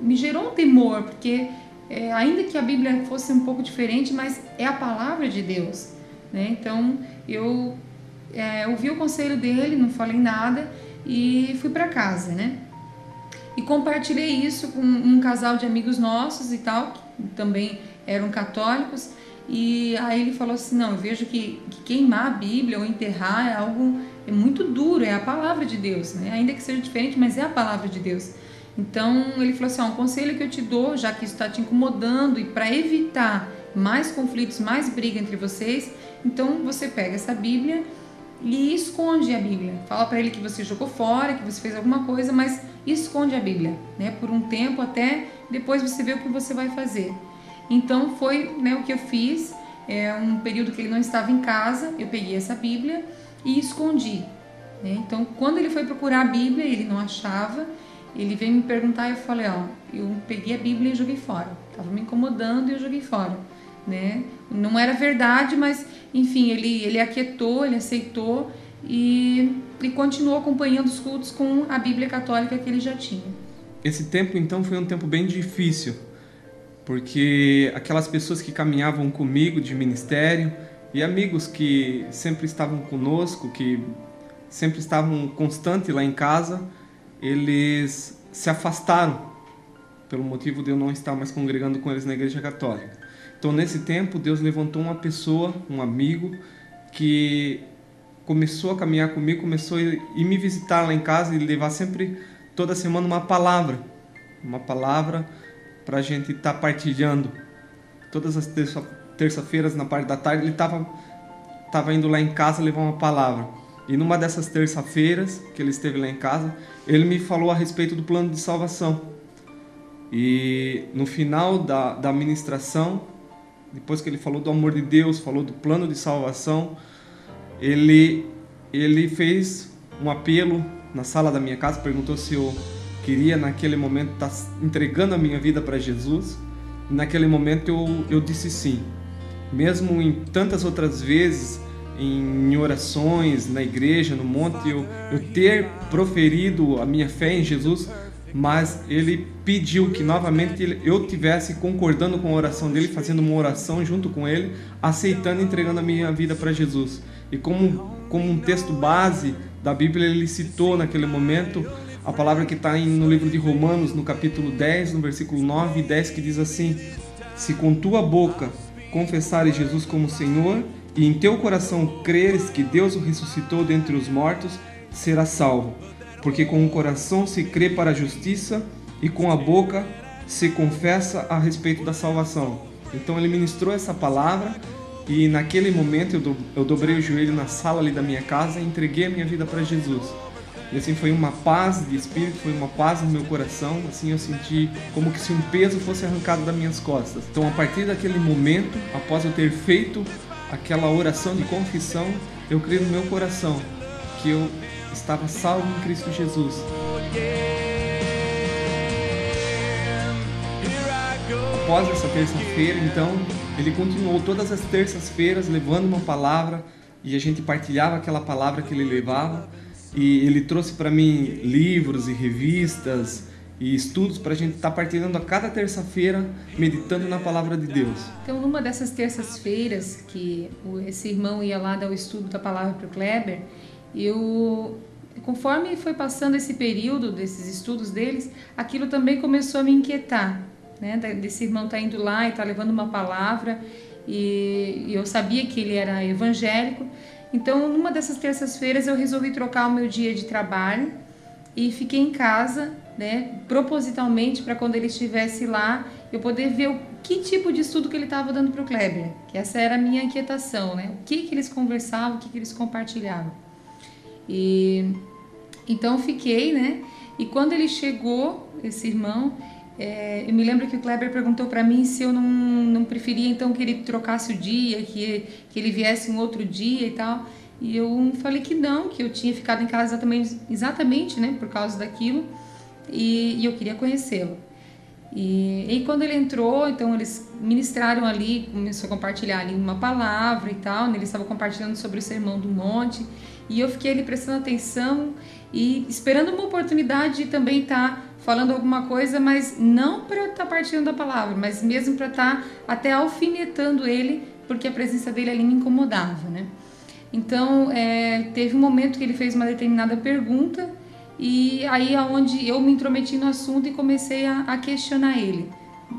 me gerou um temor, porque ainda que a Bíblia fosse um pouco diferente, mas é a palavra de Deus, né? Então eu ouvi o conselho dele, não falei nada e fui para casa, né? E compartilhei isso com um casal de amigos nossos e tal, que também eram católicos, e aí ele falou assim, não, eu vejo que queimar a Bíblia ou enterrar é algo muito duro, é a palavra de Deus, né? Ainda que seja diferente, mas é a palavra de Deus. Então ele falou assim, um conselho que eu te dou, já que isso está te incomodando e para evitar mais conflitos, mais briga entre vocês, então você pega essa Bíblia e esconde a Bíblia. Fala para ele que você jogou fora, que você fez alguma coisa, mas esconde a Bíblia, né? Por um tempo até depois você vê o que você vai fazer. Então foi o que eu fiz. Um período que ele não estava em casa, eu peguei essa Bíblia e escondi, né? Então quando ele foi procurar a Bíblia, ele não achava. Ele veio me perguntar e eu falei, eu peguei a Bíblia e joguei fora. Estava me incomodando e eu joguei fora, né? Não era verdade, mas enfim, ele aquietou, ele aceitou e continuou acompanhando os cultos com a Bíblia católica que ele já tinha. Esse tempo então foi um tempo bem difícil, porque aquelas pessoas que caminhavam comigo de ministério e amigos que sempre estavam conosco, que sempre estavam constantes lá em casa, eles se afastaram pelo motivo de eu não estar mais congregando com eles na igreja católica. Então nesse tempo Deus levantou uma pessoa, um amigo, que começou a caminhar comigo, começou a ir me visitar lá em casa e levar sempre, toda semana, uma palavra para a gente estar partilhando. Todas as terça-feiras, na parte da tarde, ele estava indo lá em casa levar uma palavra. E numa dessas terça-feiras que ele esteve lá em casa, ele me falou a respeito do plano de salvação. E no final da ministração, depois que ele falou do amor de Deus, falou do plano de salvação, ele fez um apelo na sala da minha casa, perguntou se eu queria naquele momento estar entregando a minha vida para Jesus. E naquele momento eu disse sim. Mesmo em tantas outras vezes, em orações, na igreja, no monte, eu ter proferido a minha fé em Jesus, mas ele pediu que novamente eu tivesse concordando com a oração dele, fazendo uma oração junto com ele, aceitando e entregando a minha vida para Jesus. E como um texto base da Bíblia, ele citou naquele momento a palavra que está no livro de Romanos, no capítulo 10, no versículo 9 e 10, que diz assim: se com tua boca confessares Jesus como Senhor e em teu coração creres que Deus o ressuscitou dentre os mortos, serás salvo. Porque com o coração se crê para a justiça e com a boca se confessa a respeito da salvação. Então ele ministrou essa palavra e naquele momento eu dobrei o joelho na sala ali da minha casa e entreguei a minha vida para Jesus. E assim, foi uma paz de espírito, foi uma paz no meu coração. Assim, eu senti como que se um peso fosse arrancado das minhas costas. Então, a partir daquele momento, após eu ter feito aquela oração de confissão, eu creio no meu coração que eu estava salvo em Cristo Jesus. Após essa terça-feira, então, ele continuou todas as terças-feiras levando uma palavra e a gente partilhava aquela palavra que ele levava. E ele trouxe para mim livros e revistas e estudos para a gente estar partilhando a cada terça-feira, meditando na palavra de Deus. Então, numa dessas terças-feiras que esse irmão ia lá dar o estudo da palavra para o Kleber, conforme foi passando esse período desses estudos deles, aquilo também começou a me inquietar, né? Desse irmão tá indo lá e tá levando uma palavra, e eu sabia que ele era evangélico. Então, numa dessas terças-feiras, eu resolvi trocar o meu dia de trabalho e fiquei em casa, né, propositalmente, para quando ele estivesse lá, eu poder ver que tipo de estudo que ele estava dando para o Kleber, que essa era a minha inquietação, né? O que eles conversavam, o que eles compartilhavam. E então fiquei, né? E quando ele chegou, esse irmão, eu me lembro que o Kleber perguntou para mim se eu não preferia então que ele trocasse o dia, que ele viesse um outro dia e tal. E eu falei que não, que eu tinha ficado em casa exatamente, né, por causa daquilo, e eu queria conhecê-lo. E quando ele entrou, então eles ministraram ali, começou a compartilhar ali uma palavra e tal, né, eles estavam compartilhando sobre o Sermão do Monte, e eu fiquei ali prestando atenção e esperando uma oportunidade de também estar falando alguma coisa, mas não para estar partilhando a palavra, mas mesmo para estar até alfinetando ele, porque a presença dele ali me incomodava, né? Então, teve um momento que ele fez uma determinada pergunta, e aí aonde eu me intrometi no assunto e comecei a questionar ele,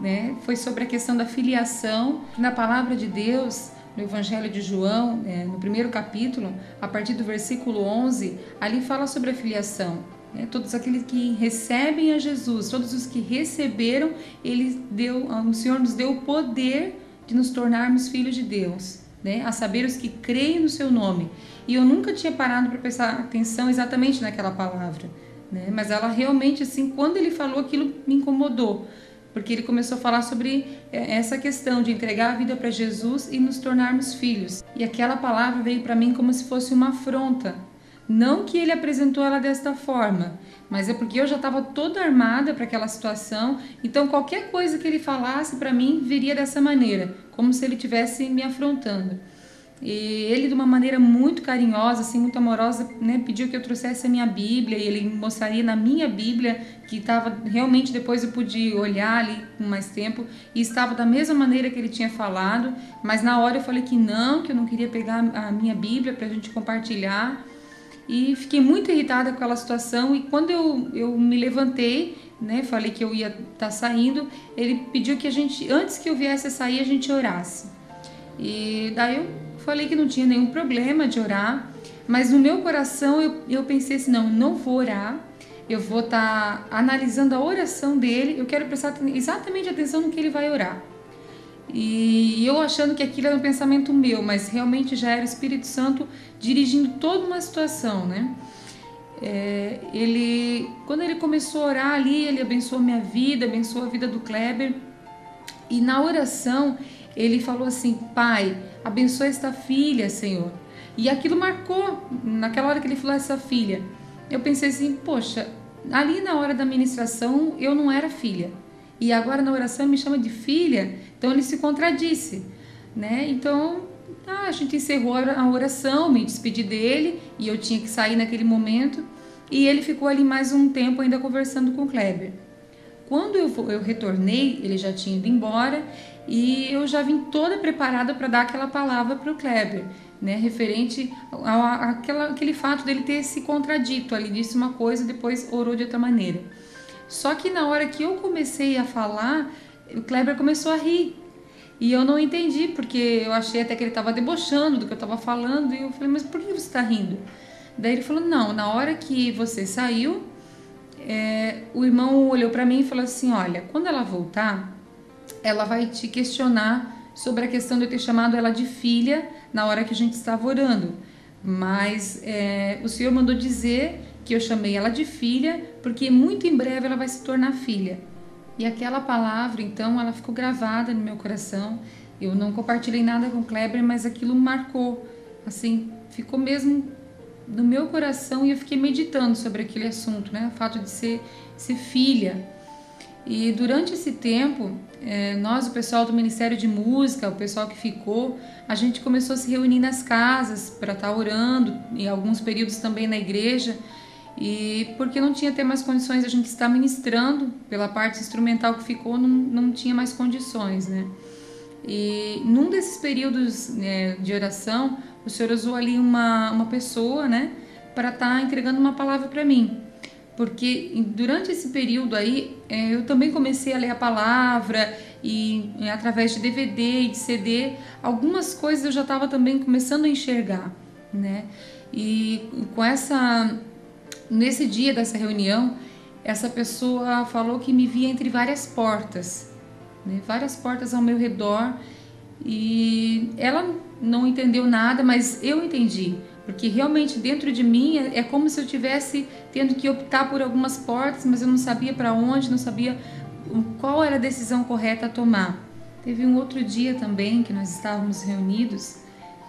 né? Foi sobre a questão da filiação. Na palavra de Deus, no Evangelho de João, no primeiro capítulo, a partir do versículo 11, ali fala sobre a filiação. Todos aqueles que recebem a Jesus, todos os que receberam, o Senhor nos deu o poder de nos tornarmos filhos de Deus, né? A saber, os que creem no seu nome. E eu nunca tinha parado para prestar atenção exatamente naquela palavra, né? Mas ela realmente, assim, quando ele falou, aquilo me incomodou, porque ele começou a falar sobre essa questão de entregar a vida para Jesus e nos tornarmos filhos. E aquela palavra veio para mim como se fosse uma afronta. Não que ele apresentou ela desta forma, mas é porque eu já estava toda armada para aquela situação, então qualquer coisa que ele falasse para mim viria dessa maneira, como se ele estivesse me afrontando. E ele, de uma maneira muito carinhosa, assim, muito amorosa, né, pediu que eu trouxesse a minha Bíblia, e ele mostraria na minha Bíblia, que estava realmente, depois eu pude olhar ali com mais tempo, e estava da mesma maneira que ele tinha falado, mas na hora eu falei que eu não queria pegar a minha Bíblia para a gente compartilhar. E fiquei muito irritada com aquela situação, e quando eu me levantei, né, falei que eu ia estar saindo, ele pediu que antes que eu viesse a sair, a gente orasse. E daí eu falei que não tinha nenhum problema de orar, mas no meu coração eu pensei assim, não vou orar, eu vou estar analisando a oração dele, eu quero prestar exatamente atenção no que ele vai orar. E eu achando que aquilo era um pensamento meu, mas realmente já era o Espírito Santo dirigindo toda uma situação, né? Quando ele começou a orar ali, ele abençoou minha vida, abençoou a vida do Kleber, e na oração ele falou assim: Pai, abençoa esta filha, Senhor. E aquilo marcou, naquela hora que ele falou essa filha, eu pensei assim, poxa, ali na hora da ministração eu não era filha, e agora na oração me chama de filha. Então ele se contradisse, né? Então a gente encerrou a oração, me despedi dele, e eu tinha que sair naquele momento, e ele ficou ali mais um tempo ainda conversando com o Kleber. Quando eu retornei, ele já tinha ido embora, e eu já vim toda preparada para dar aquela palavra para o Kleber, né? Referente àquele fato dele ter se contradito. Ele disse uma coisa, depois orou de outra maneira. Só que na hora que eu comecei a falar, o Kleber começou a rir. E eu não entendi, porque eu achei até que ele estava debochando do que eu estava falando. E eu falei, mas por que você está rindo? Daí ele falou, não, na hora que você saiu, o irmão olhou para mim e falou assim, olha, quando ela voltar, ela vai te questionar sobre a questão de eu ter chamado ela de filha na hora que a gente estava orando. Mas o Senhor mandou dizer que eu chamei ela de filha, porque muito em breve ela vai se tornar filha. E aquela palavra, então, ela ficou gravada no meu coração. Eu não compartilhei nada com o Kleber, mas aquilo marcou, assim, ficou mesmo no meu coração, e eu fiquei meditando sobre aquele assunto, né? O fato de ser filha. E durante esse tempo, nós, o pessoal do Ministério de Música, o pessoal que ficou, a gente começou a se reunir nas casas para estar orando, em alguns períodos também na igreja, e porque não tinha até mais condições de a gente estar ministrando, pela parte instrumental que ficou, não tinha mais condições, né? E num desses períodos, né, de oração, o Senhor usou ali uma pessoa, né, para estar entregando uma palavra para mim. Porque durante esse período aí, eu também comecei a ler a palavra, e através de DVD e de CD, algumas coisas eu já estava também começando a enxergar, né? E nesse dia dessa reunião, essa pessoa falou que me via entre várias portas, né? Várias portas ao meu redor, e ela não entendeu nada, mas eu entendi. Porque realmente dentro de mim é como se eu tivesse tendo que optar por algumas portas, mas eu não sabia para onde, não sabia qual era a decisão correta a tomar. Teve um outro dia também que nós estávamos reunidos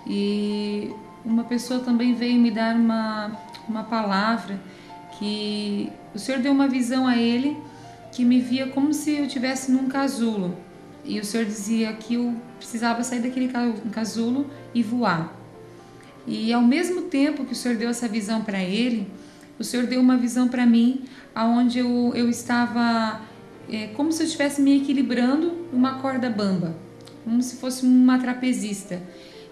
e uma pessoa também veio me dar uma palavra, que o Senhor deu uma visão a ele que me via como se eu estivesse num casulo. E o Senhor dizia que eu precisava sair daquele casulo e voar. E ao mesmo tempo que o Senhor deu essa visão para ele, o Senhor deu uma visão para mim, onde eu estava como se eu estivesse me equilibrando numa corda bamba, como se fosse uma trapezista.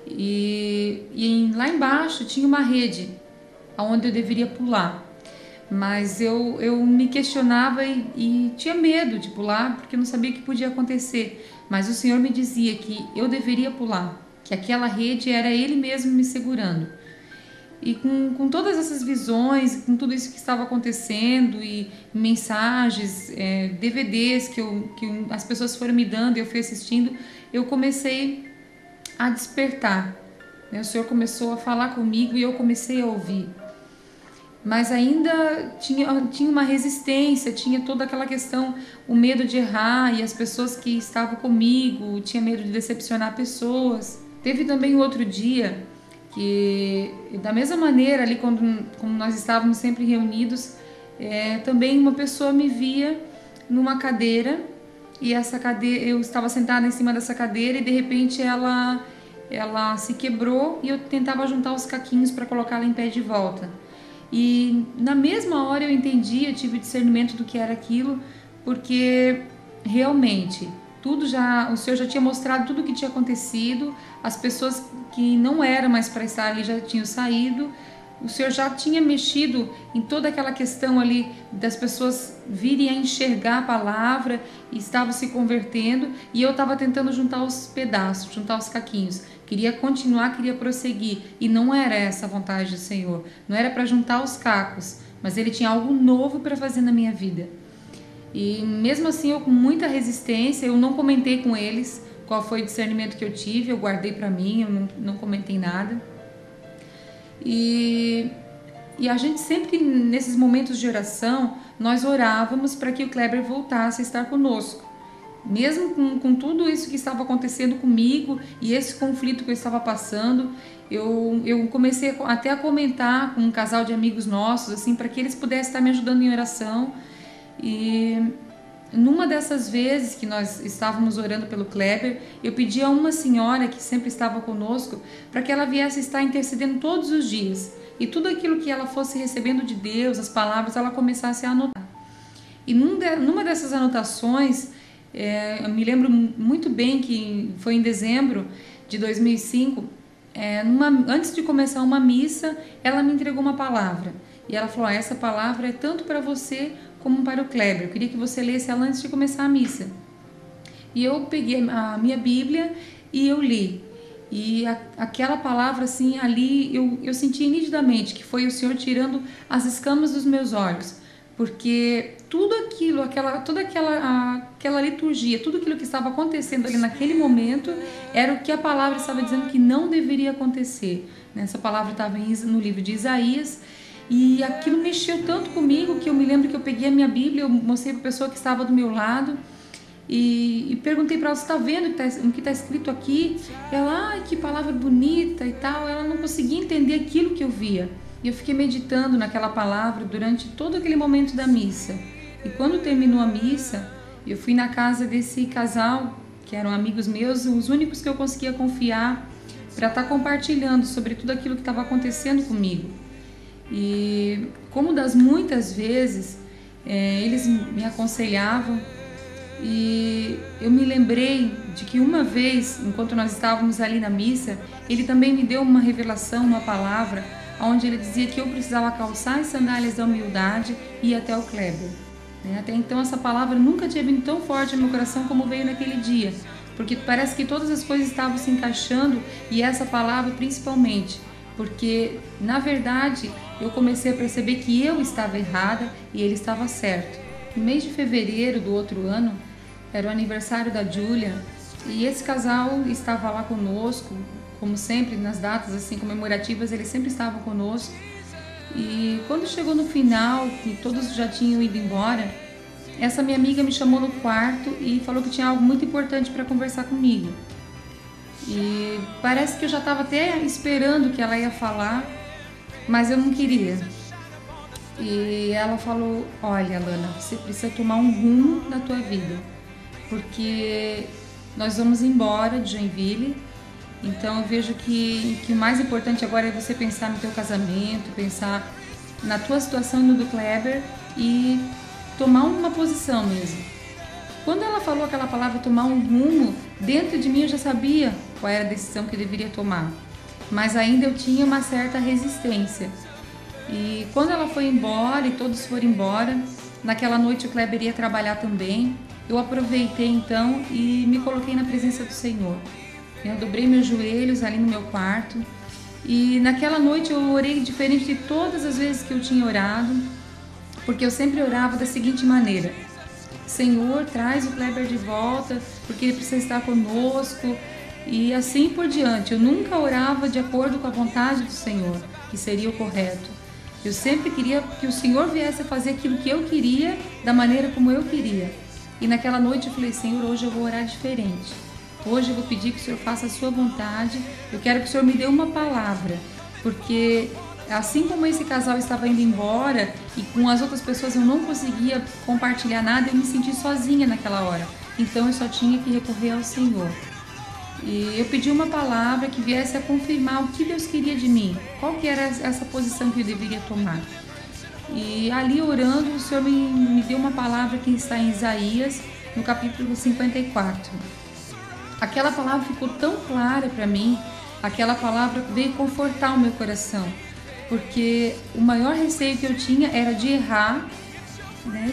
E lá embaixo tinha uma rede, onde eu deveria pular. Mas eu me questionava e tinha medo de pular, porque eu não sabia o que podia acontecer. Mas o Senhor me dizia que eu deveria pular, que aquela rede era Ele mesmo me segurando. E com todas essas visões, com tudo isso que estava acontecendo, e mensagens, DVDs que as pessoas foram me dando e eu fui assistindo, eu comecei a despertar. O Senhor começou a falar comigo e eu comecei a ouvir. Mas ainda tinha uma resistência, tinha toda aquela questão, o medo de errar, e as pessoas que estavam comigo, tinha medo de decepcionar pessoas. Teve também um outro dia que, da mesma maneira, ali como nós estávamos sempre reunidos, também uma pessoa me via numa cadeira, e essa cadeira, eu estava sentada em cima dessa cadeira e de repente ela se quebrou e eu tentava juntar os caquinhos para colocá-la em pé de volta. E na mesma hora eu entendi, eu tive discernimento do que era aquilo, porque realmente o Senhor já tinha mostrado tudo o que tinha acontecido, as pessoas que não eram mais para estar ali já tinham saído, o Senhor já tinha mexido em toda aquela questão ali das pessoas virem a enxergar a palavra e estavam se convertendo, e eu estava tentando juntar os pedaços, juntar os caquinhos. Queria continuar, queria prosseguir, e não era essa a vontade do Senhor, não era para juntar os cacos, mas Ele tinha algo novo para fazer na minha vida. E mesmo assim, eu com muita resistência, eu não comentei com eles qual foi o discernimento que eu tive, eu guardei para mim, eu não comentei nada. E a gente sempre, nesses momentos de oração, nós orávamos para que o Kleber voltasse a estar conosco. Mesmo com tudo isso que estava acontecendo comigo e esse conflito que eu estava passando, eu comecei até a comentar com um casal de amigos nossos, assim, para que eles pudessem estar me ajudando em oração. E numa dessas vezes que nós estávamos orando pelo Kleber, eu pedi a uma senhora que sempre estava conosco para que ela viesse estar intercedendo todos os dias. E tudo aquilo que ela fosse recebendo de Deus, as palavras, ela começasse a anotar. E numa dessas anotações, eu me lembro muito bem que foi em dezembro de 2005, antes de começar uma missa, ela me entregou uma palavra. E ela falou, essa palavra é tanto para você como para o Kleber. Eu queria que você lesse ela antes de começar a missa. E eu peguei a minha Bíblia e eu li. E aquela palavra, assim, ali, eu senti nitidamente que foi o Senhor tirando as escamas dos meus olhos. Porque tudo aquilo, toda aquela liturgia, tudo aquilo que estava acontecendo ali naquele momento, era o que a palavra estava dizendo que não deveria acontecer. Essa palavra estava no livro de Isaías, e E aquilo mexeu tanto comigo que eu me lembro que eu peguei a minha Bíblia, eu mostrei para a pessoa que estava do meu lado e perguntei para ela: você está vendo o que está escrito aqui? Ela: que palavra bonita e tal. Ela não conseguia entender aquilo que eu via. E eu fiquei meditando naquela palavra durante todo aquele momento da missa. E quando terminou a missa, eu fui na casa desse casal, que eram amigos meus, os únicos que eu conseguia confiar para estar compartilhando sobre tudo aquilo que estava acontecendo comigo. E como das muitas vezes eles me aconselhavam, e eu me lembrei de que uma vez, enquanto nós estávamos ali na missa, ele também me deu uma revelação, uma palavra, onde ele dizia que eu precisava calçar as sandálias da humildade e ir até o Kleber. Até então essa palavra nunca tinha vindo tão forte no meu coração como veio naquele dia, porque parece que todas as coisas estavam se encaixando, e essa palavra principalmente, porque na verdade eu comecei a perceber que eu estava errada e ele estava certo. No mês de fevereiro do outro ano, era o aniversário da Júlia, e esse casal estava lá conosco, como sempre nas datas assim comemorativas, eles sempre estavam conosco. E quando chegou no final, que todos já tinham ido embora, essa minha amiga me chamou no quarto e falou que tinha algo muito importante para conversar comigo. E parece que eu já estava até esperando que ela ia falar, mas eu não queria. E ela falou: olha, Alana, você precisa tomar um rumo na tua vida, porque nós vamos embora de Joinville. Então eu vejo que o mais importante agora é você pensar no teu casamento, pensar na tua situação e no do Kleber e tomar uma posição mesmo. Quando ela falou aquela palavra tomar um rumo, dentro de mim eu já sabia qual era a decisão que eu deveria tomar, mas ainda eu tinha uma certa resistência. E quando ela foi embora e todos foram embora, naquela noite o Kleber ia trabalhar também, eu aproveitei então e me coloquei na presença do Senhor. Eu dobrei meus joelhos ali no meu quarto e naquela noite eu orei diferente de todas as vezes que eu tinha orado, porque eu sempre orava da seguinte maneira: Senhor, traz o Kleber de volta, porque ele precisa estar conosco, e assim por diante. Eu nunca orava de acordo com a vontade do Senhor, que seria o correto. Eu sempre queria que o Senhor viesse a fazer aquilo que eu queria, da maneira como eu queria. E naquela noite eu falei: Senhor, hoje eu vou orar diferente. Hoje eu vou pedir que o Senhor faça a sua vontade. Eu quero que o Senhor me dê uma palavra, porque assim como esse casal estava indo embora e com as outras pessoas eu não conseguia compartilhar nada, eu me senti sozinha naquela hora. Então eu só tinha que recorrer ao Senhor. E eu pedi uma palavra que viesse a confirmar o que Deus queria de mim, qual que era essa posição que eu deveria tomar. E ali orando, o Senhor me deu uma palavra que está em Isaías, no capítulo 54. Aquela palavra ficou tão clara para mim, aquela palavra veio confortar o meu coração, porque o maior receio que eu tinha era de errar,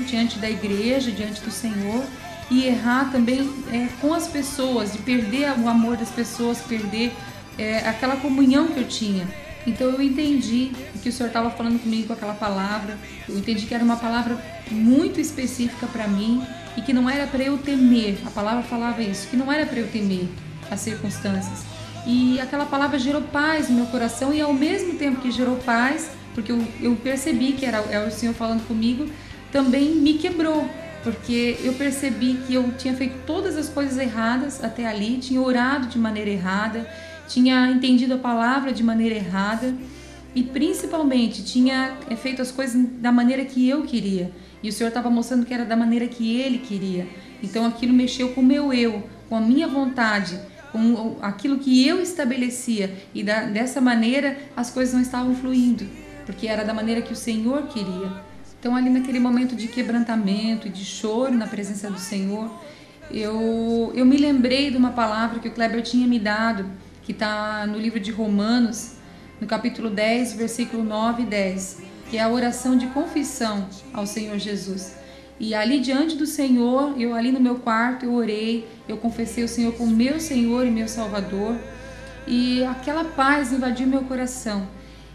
diante da igreja, diante do Senhor, e errar também com as pessoas, de perder o amor das pessoas, perder aquela comunhão que eu tinha. Então eu entendi o que o Senhor estava falando comigo com aquela palavra, eu entendi que era uma palavra muito específica para mim e que não era para eu temer. A palavra falava isso, que não era para eu temer as circunstâncias. E aquela palavra gerou paz no meu coração, e ao mesmo tempo que gerou paz, porque eu percebi que era o Senhor falando comigo, também me quebrou, porque eu percebi que eu tinha feito todas as coisas erradas até ali, tinha orado de maneira errada, tinha entendido a palavra de maneira errada e principalmente tinha feito as coisas da maneira que eu queria. E o Senhor estava mostrando que era da maneira que Ele queria. Então aquilo mexeu com o meu eu, com a minha vontade, com aquilo que eu estabelecia. E dessa maneira as coisas não estavam fluindo, porque era da maneira que o Senhor queria. Então ali naquele momento de quebrantamento e de choro na presença do Senhor, eu me lembrei de uma palavra que o Kleber tinha me dado, que está no livro de Romanos, no capítulo 10, versículo 9 e 10, que é a oração de confissão ao Senhor Jesus. E ali diante do Senhor, eu ali no meu quarto, eu orei, eu confessei o Senhor como meu Senhor e meu Salvador, e aquela paz invadiu meu coração.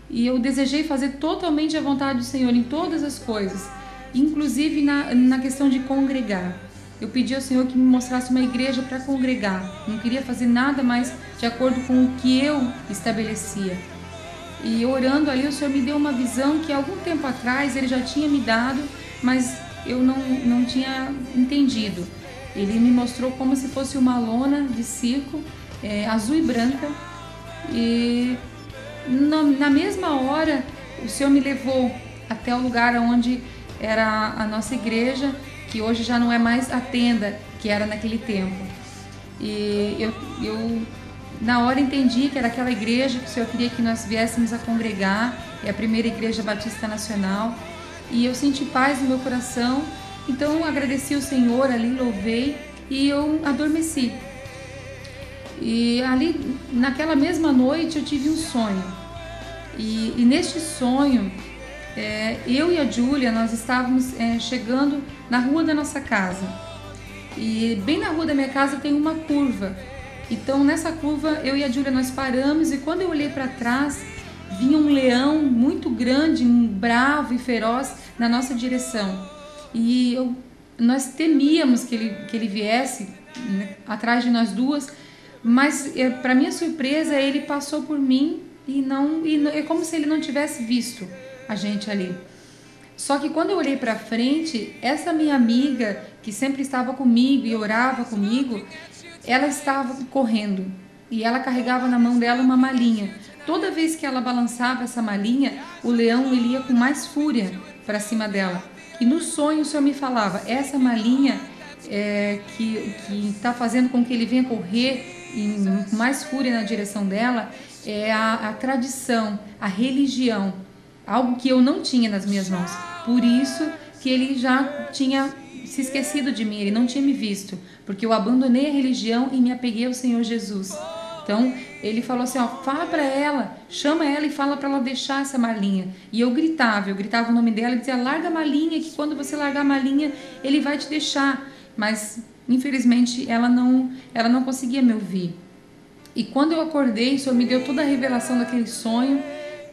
E eu desejei fazer totalmente a vontade do Senhor em todas as coisas, inclusive na questão de congregar. Eu pedi ao Senhor que me mostrasse uma igreja para congregar. Não queria fazer nada mais de acordo com o que eu estabelecia. E orando ali, o Senhor me deu uma visão que algum tempo atrás Ele já tinha me dado, mas eu não tinha entendido. Ele me mostrou como se fosse uma lona de circo, azul e branca, e na mesma hora o Senhor me levou até o lugar onde era a nossa igreja, que hoje já não é mais a tenda que era naquele tempo. E eu na hora entendi que era aquela igreja que o Senhor queria que nós viéssemos a congregar, é a primeira igreja batista nacional, e eu senti paz no meu coração. Então agradeci o Senhor ali, louvei, e eu adormeci. E ali, naquela mesma noite, eu tive um sonho. E neste sonho, eu e a Júlia, nós estávamos chegando na rua da nossa casa. E bem na rua da minha casa tem uma curva. Então nessa curva, eu e a Júlia, nós paramos, e quando eu olhei para trás, vinha um leão muito grande, bravo e feroz na nossa direção. E nós temíamos que ele viesse, né, atrás de nós duas, mas para minha surpresa ele passou por mim e é como se ele não tivesse visto a gente ali. Só que quando eu olhei para frente, essa minha amiga que sempre estava comigo e orava comigo, ela estava correndo e ela carregava na mão dela uma malinha. Toda vez que ela balançava essa malinha, o leão ele ia com mais fúria para cima dela. E no sonho o Senhor me falava, essa malinha que está fazendo com que ele venha correr com mais fúria na direção dela, é a tradição, a religião, algo que eu não tinha nas minhas mãos. Por isso que ele já tinha se esquecido de mim, ele não tinha me visto, porque eu abandonei a religião e me apeguei ao Senhor Jesus. Então ele falou assim, fala para ela, chama ela e fala para ela deixar essa malinha. E eu gritava o nome dela e dizia, larga a malinha, que quando você largar a malinha, ele vai te deixar. Mas infelizmente ela não conseguia me ouvir. E quando eu acordei, o Senhor me deu toda a revelação daquele sonho,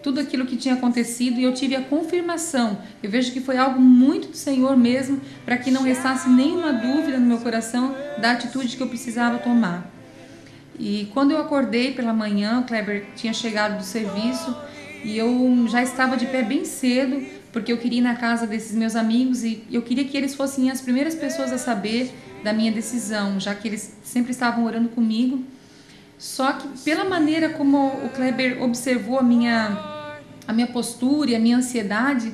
tudo aquilo que tinha acontecido, e eu tive a confirmação. Eu vejo que foi algo muito do Senhor mesmo, para que não restasse nenhuma dúvida no meu coração da atitude que eu precisava tomar. E quando eu acordei pela manhã, o Kleber tinha chegado do serviço e eu já estava de pé bem cedo, porque eu queria ir na casa desses meus amigos e eu queria que eles fossem as primeiras pessoas a saber da minha decisão, já que eles sempre estavam orando comigo. Só que pela maneira como o Kleber observou a minha postura e a minha ansiedade,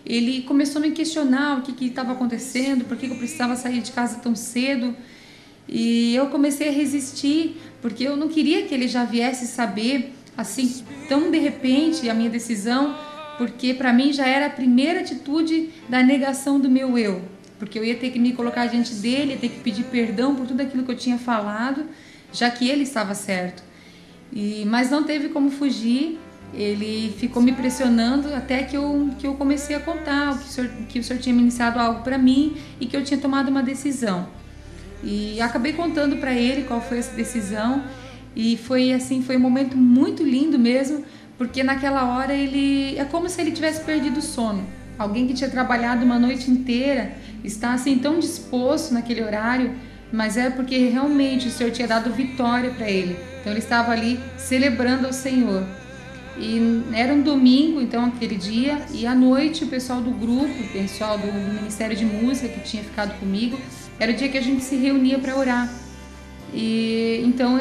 ele começou a me questionar o que estava acontecendo, por que eu precisava sair de casa tão cedo. E eu comecei a resistir, porque eu não queria que ele já viesse saber assim tão de repente a minha decisão, porque para mim já era a primeira atitude da negação do meu eu, porque eu ia ter que me colocar diante dele, ia ter que pedir perdão por tudo aquilo que eu tinha falado, já que ele estava certo. Mas não teve como fugir, ele ficou me pressionando até que eu comecei a contar que o senhor tinha ministrado algo para mim e que eu tinha tomado uma decisão. E acabei contando para ele qual foi essa decisão, e foi um momento muito lindo mesmo, porque naquela hora é como se ele tivesse perdido o sono. Alguém que tinha trabalhado uma noite inteira está assim tão disposto naquele horário, mas é porque realmente o Senhor tinha dado vitória para ele. Então ele estava ali celebrando ao Senhor. E era um domingo, então, aquele dia, e à noite o pessoal do grupo, o pessoal do Ministério de Música que tinha ficado comigo, era o dia que a gente se reunia para orar. E então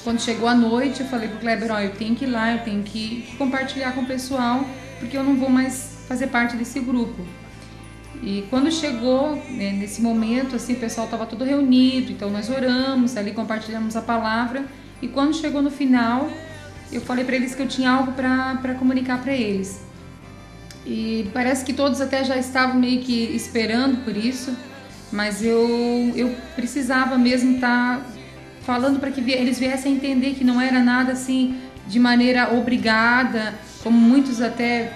quando chegou a noite, eu falei pro Kleber, eu tenho que ir lá, eu tenho que compartilhar com o pessoal, porque eu não vou mais fazer parte desse grupo. E quando chegou, né, nesse momento, assim, o pessoal estava todo reunido, então nós oramos, ali compartilhamos a palavra, e quando chegou no final, eu falei para eles que eu tinha algo para comunicar para eles. E parece que todos até já estavam meio que esperando por isso, mas eu precisava mesmo estar falando para que eles viessem a entender que não era nada assim de maneira obrigada, como muitos até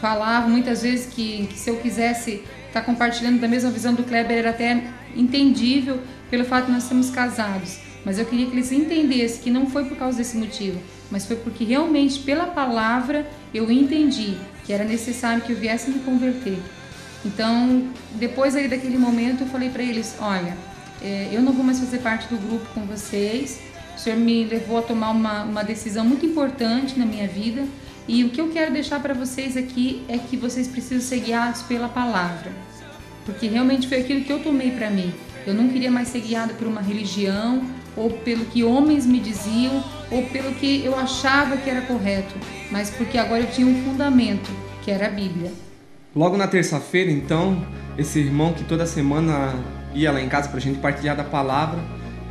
falavam muitas vezes que se eu quisesse estar compartilhando da mesma visão do Kleber era até entendível pelo fato de nós sermos casados. Mas eu queria que eles entendessem que não foi por causa desse motivo, mas foi porque realmente pela palavra eu entendi que era necessário que eu viesse me converter. Então, depois aí daquele momento eu falei para eles, olha, eu não vou mais fazer parte do grupo com vocês, o Senhor me levou a tomar uma decisão muito importante na minha vida, E o que eu quero deixar para vocês aqui é que vocês precisam ser guiados pela palavra, porque realmente foi aquilo que eu tomei para mim. Eu não queria mais ser guiada por uma religião, ou pelo que homens me diziam, ou pelo que eu achava que era correto, mas porque agora eu tinha um fundamento, que era a Bíblia. Logo na terça-feira, então, esse irmão que toda semana ia lá em casa para a gente partilhar da palavra,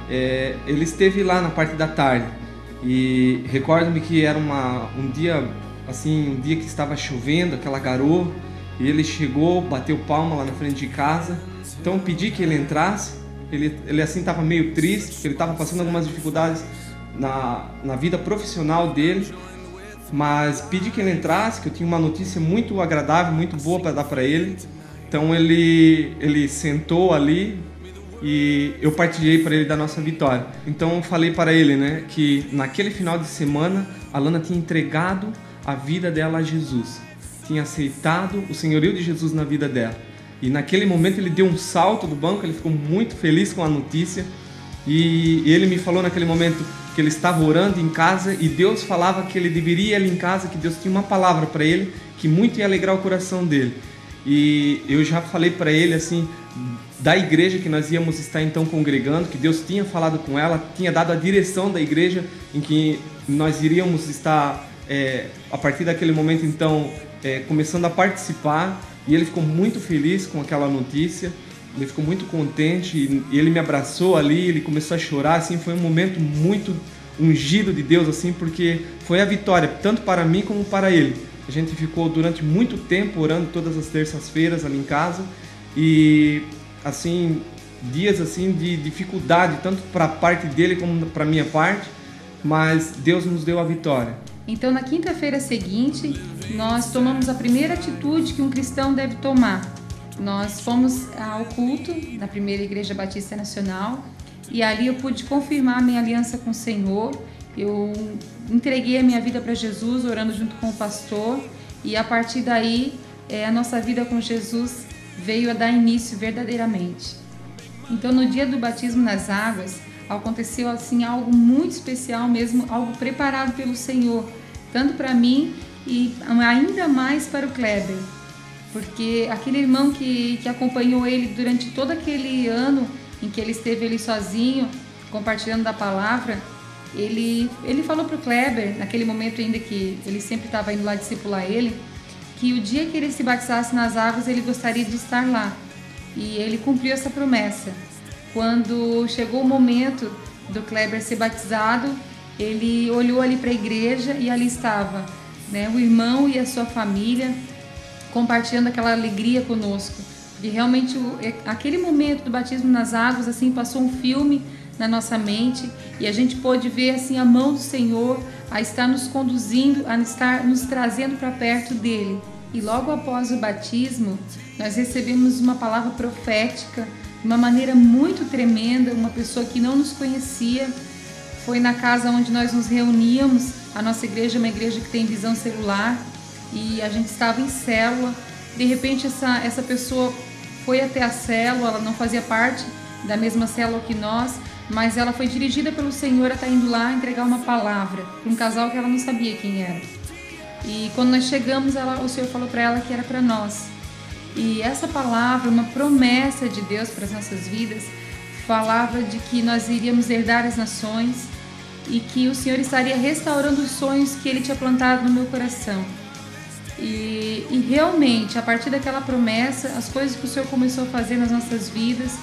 ele esteve lá na parte da tarde. E recordo-me que era um dia que estava chovendo, aquela garoa, e ele chegou, bateu palma lá na frente de casa. Então eu pedi que ele entrasse. Ele assim estava meio triste, porque ele estava passando algumas dificuldades na vida profissional dele, mas pedi que ele entrasse, que eu tinha uma notícia muito agradável, muito boa para dar para ele. Então ele sentou ali e eu partilhei para ele da nossa vitória. Então eu falei para ele, né, que naquele final de semana a Lana tinha entregado a vida dela a Jesus, tinha aceitado o senhorio de Jesus na vida dela. E naquele momento ele deu um salto do banco, ele ficou muito feliz com a notícia. E ele me falou naquele momento que ele estava orando em casa e Deus falava que ele deveria ir ali em casa, que Deus tinha uma palavra para ele que muito ia alegrar o coração dele. E eu já falei para ele assim, da igreja que nós íamos estar então congregando, que Deus tinha falado com ela, tinha dado a direção da igreja em que nós iríamos estar a partir daquele momento então começando a participar. E ele ficou muito feliz com aquela notícia, ele ficou muito contente e ele me abraçou ali, ele começou a chorar, assim, foi um momento muito ungido de Deus, assim, porque foi a vitória, tanto para mim como para ele. A gente ficou durante muito tempo orando todas as terças-feiras ali em casa e, assim, dias assim de dificuldade, tanto para a parte dele como para a minha parte, mas Deus nos deu a vitória. Então, na quinta-feira seguinte, nós tomamos a primeira atitude que um cristão deve tomar. Nós fomos ao culto na primeira Igreja Batista Nacional e ali eu pude confirmar a minha aliança com o Senhor. Eu entreguei a minha vida para Jesus, orando junto com o pastor, e a partir daí a nossa vida com Jesus veio a dar início verdadeiramente. Então, no dia do batismo nas águas, aconteceu assim algo muito especial mesmo, algo preparado pelo Senhor, tanto para mim e ainda mais para o Kleber, porque aquele irmão que acompanhou ele durante todo aquele ano em que ele esteve ali sozinho, compartilhando da palavra, ele falou para o Kleber, naquele momento ainda que ele sempre estava indo lá discipular ele, que o dia que ele se batizasse nas águas, ele gostaria de estar lá, e ele cumpriu essa promessa. Quando chegou o momento do Kleber ser batizado, ele olhou ali para a igreja e ali estava, né, o irmão e a sua família compartilhando aquela alegria conosco. E realmente aquele momento do batismo nas águas assim passou um filme na nossa mente e a gente pôde ver assim a mão do Senhor a estar nos conduzindo, a estar nos trazendo para perto dele. E logo após o batismo, nós recebemos uma palavra profética de uma maneira muito tremenda. Uma pessoa que não nos conhecia foi na casa onde nós nos reuníamos. A nossa igreja é uma igreja que tem visão celular e a gente estava em célula. De repente essa pessoa foi até a célula, ela não fazia parte da mesma célula que nós, mas ela foi dirigida pelo Senhor a estar indo lá entregar uma palavra para um casal que ela não sabia quem era. E quando nós chegamos, o Senhor falou para ela que era para nós. E essa palavra, uma promessa de Deus para as nossas vidas, falava de que nós iríamos herdar as nações e que o Senhor estaria restaurando os sonhos que Ele tinha plantado no meu coração. E realmente, a partir daquela promessa, as coisas que o Senhor começou a fazer nas nossas vidas,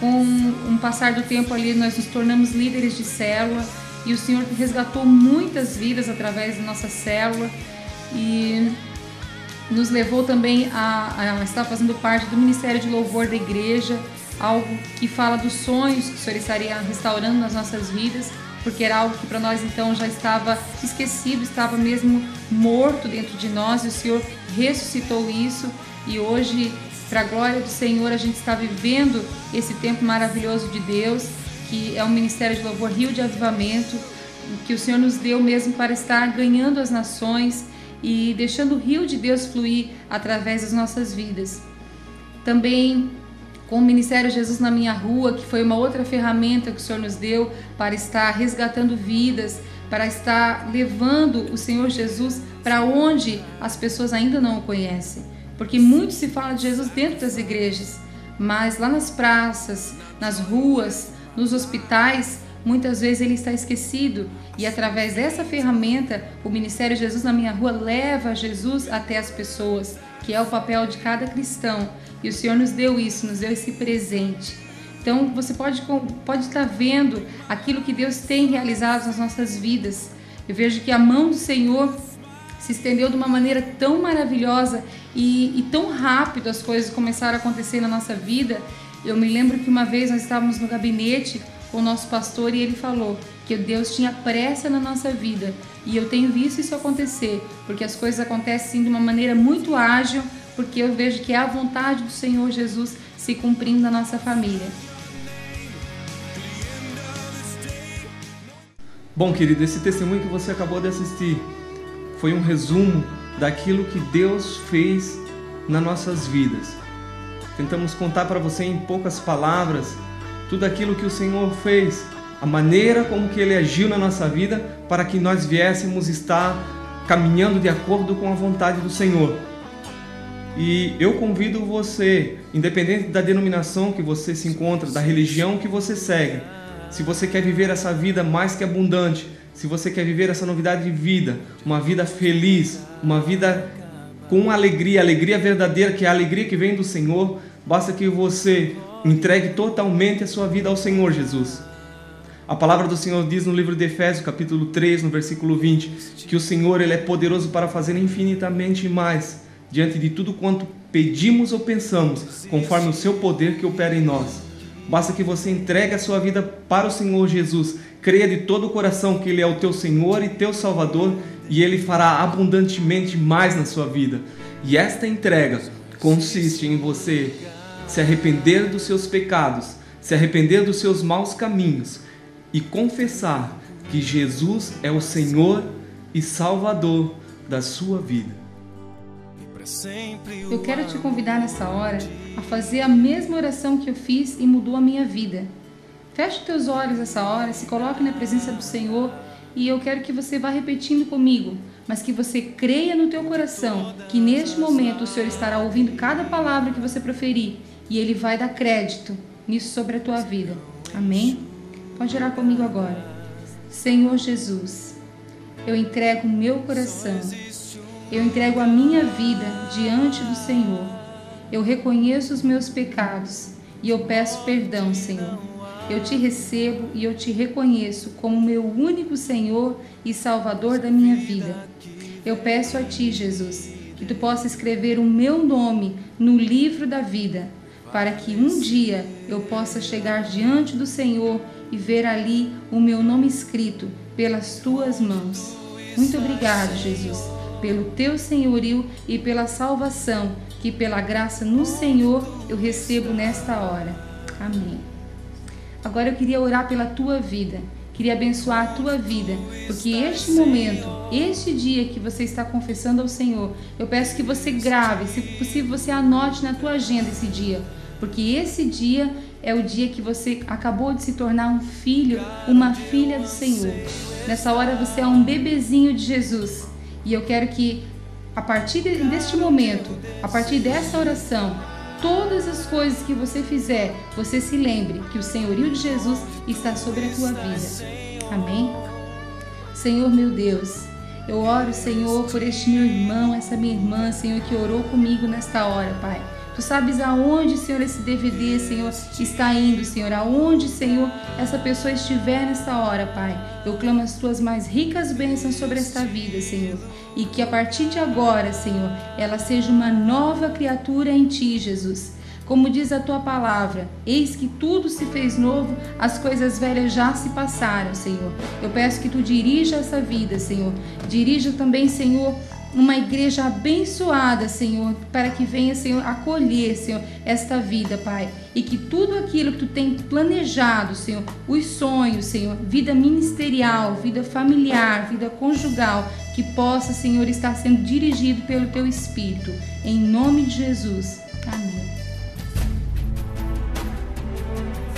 com um passar do tempo ali, nós nos tornamos líderes de célula e o Senhor resgatou muitas vidas através da nossa célula e nos levou também a estar fazendo parte do Ministério de Louvor da igreja, algo que fala dos sonhos que o Senhor estaria restaurando nas nossas vidas, porque era algo que para nós então já estava esquecido, estava mesmo morto dentro de nós, e o Senhor ressuscitou isso, e hoje, para a glória do Senhor, a gente está vivendo esse tempo maravilhoso de Deus, que é o Ministério de Louvor Rio de Avivamento, que o Senhor nos deu mesmo para estar ganhando as nações e deixando o rio de Deus fluir através das nossas vidas. Também com o Ministério Jesus na Minha Rua, que foi uma outra ferramenta que o Senhor nos deu para estar resgatando vidas, para estar levando o Senhor Jesus para onde as pessoas ainda não o conhecem. Porque muito se fala de Jesus dentro das igrejas, mas lá nas praças, nas ruas, nos hospitais, muitas vezes ele está esquecido. E através dessa ferramenta, o Ministério Jesus na Minha Rua leva Jesus até as pessoas, que é o papel de cada cristão. E o Senhor nos deu isso, nos deu esse presente. Então você pode estar vendo aquilo que Deus tem realizado nas nossas vidas. Eu vejo que a mão do Senhor se estendeu de uma maneira tão maravilhosa e tão rápido as coisas começaram a acontecer na nossa vida. Eu me lembro que uma vez nós estávamos no gabinete com o nosso pastor e ele falou que Deus tinha pressa na nossa vida. E eu tenho visto isso acontecer, porque as coisas acontecem de uma maneira muito ágil, porque eu vejo que é a vontade do Senhor Jesus se cumprindo na nossa família. Bom, querido, esse testemunho que você acabou de assistir foi um resumo daquilo que Deus fez nas nossas vidas. Tentamos contar para você em poucas palavras tudo aquilo que o Senhor fez, a maneira como que Ele agiu na nossa vida para que nós viéssemos estar caminhando de acordo com a vontade do Senhor. E eu convido você, independente da denominação que você se encontra, da religião que você segue, se você quer viver essa vida mais que abundante, se você quer viver essa novidade de vida, uma vida feliz, uma vida com alegria, alegria verdadeira, que é a alegria que vem do Senhor, basta que você entregue totalmente a sua vida ao Senhor Jesus. A palavra do Senhor diz no livro de Efésios, capítulo 3, no versículo 20, que o Senhor Ele é poderoso para fazer infinitamente mais, diante de tudo quanto pedimos ou pensamos, conforme o seu poder que opera em nós. Basta que você entregue a sua vida para o Senhor Jesus, creia de todo o coração que Ele é o teu Senhor e teu Salvador, e Ele fará abundantemente mais na sua vida. E esta entrega consiste em você se arrepender dos seus pecados, se arrepender dos seus maus caminhos e confessar que Jesus é o Senhor e Salvador da sua vida. Eu quero te convidar nessa hora a fazer a mesma oração que eu fiz e mudou a minha vida. Feche teus olhos nessa hora, se coloque na presença do Senhor e eu quero que você vá repetindo comigo, mas que você creia no teu coração que neste momento o Senhor estará ouvindo cada palavra que você proferir e Ele vai dar crédito nisso sobre a tua vida. Amém? Pode orar comigo agora. Senhor Jesus, eu entrego o meu coração, eu entrego a minha vida diante do Senhor. Eu reconheço os meus pecados e eu peço perdão, Senhor. Eu te recebo e eu te reconheço como meu único Senhor e Salvador da minha vida. Eu peço a Ti, Jesus, que Tu possa escrever o meu nome no livro da vida, para que um dia eu possa chegar diante do Senhor e ver ali o meu nome escrito pelas Tuas mãos. Muito obrigado, Jesus, pelo Teu senhorio e pela salvação que pela graça no Senhor eu recebo nesta hora. Amém. Agora eu queria orar pela tua vida, queria abençoar a tua vida, porque este momento, este dia que você está confessando ao Senhor, eu peço que você grave, se possível você anote na tua agenda esse dia, porque esse dia é o dia que você acabou de se tornar um filho, uma filha do Senhor. Nessa hora você é um bebezinho de Jesus e eu quero que a partir deste momento, a partir dessa oração, todas as coisas que você fizer, você se lembre que o senhorio de Jesus está sobre a tua vida. Amém? Senhor meu Deus, eu oro, Senhor, por este meu irmão, essa minha irmã, Senhor, que orou comigo nesta hora, Pai. Tu sabes aonde, Senhor, esse DVD, Senhor, está indo, Senhor. Aonde, Senhor, essa pessoa estiver nessa hora, Pai. Eu clamo as Tuas mais ricas bênçãos sobre esta vida, Senhor. E que a partir de agora, Senhor, ela seja uma nova criatura em Ti, Jesus. Como diz a Tua palavra, eis que tudo se fez novo, as coisas velhas já se passaram, Senhor. Eu peço que Tu dirija essa vida, Senhor. Dirija também, Senhor, uma igreja abençoada, Senhor, para que venha, Senhor, acolher, Senhor, esta vida, Pai. E que tudo aquilo que Tu tem planejado, Senhor, os sonhos, Senhor, vida ministerial, vida familiar, vida conjugal, que possa, Senhor, estar sendo dirigido pelo Teu Espírito. Em nome de Jesus. Amém.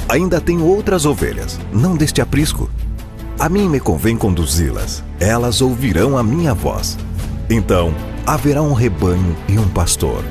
Ainda tem outras ovelhas, não deste aprisco. A mim me convém conduzi-las, elas ouvirão a minha voz. Então, haverá um rebanho e um pastor.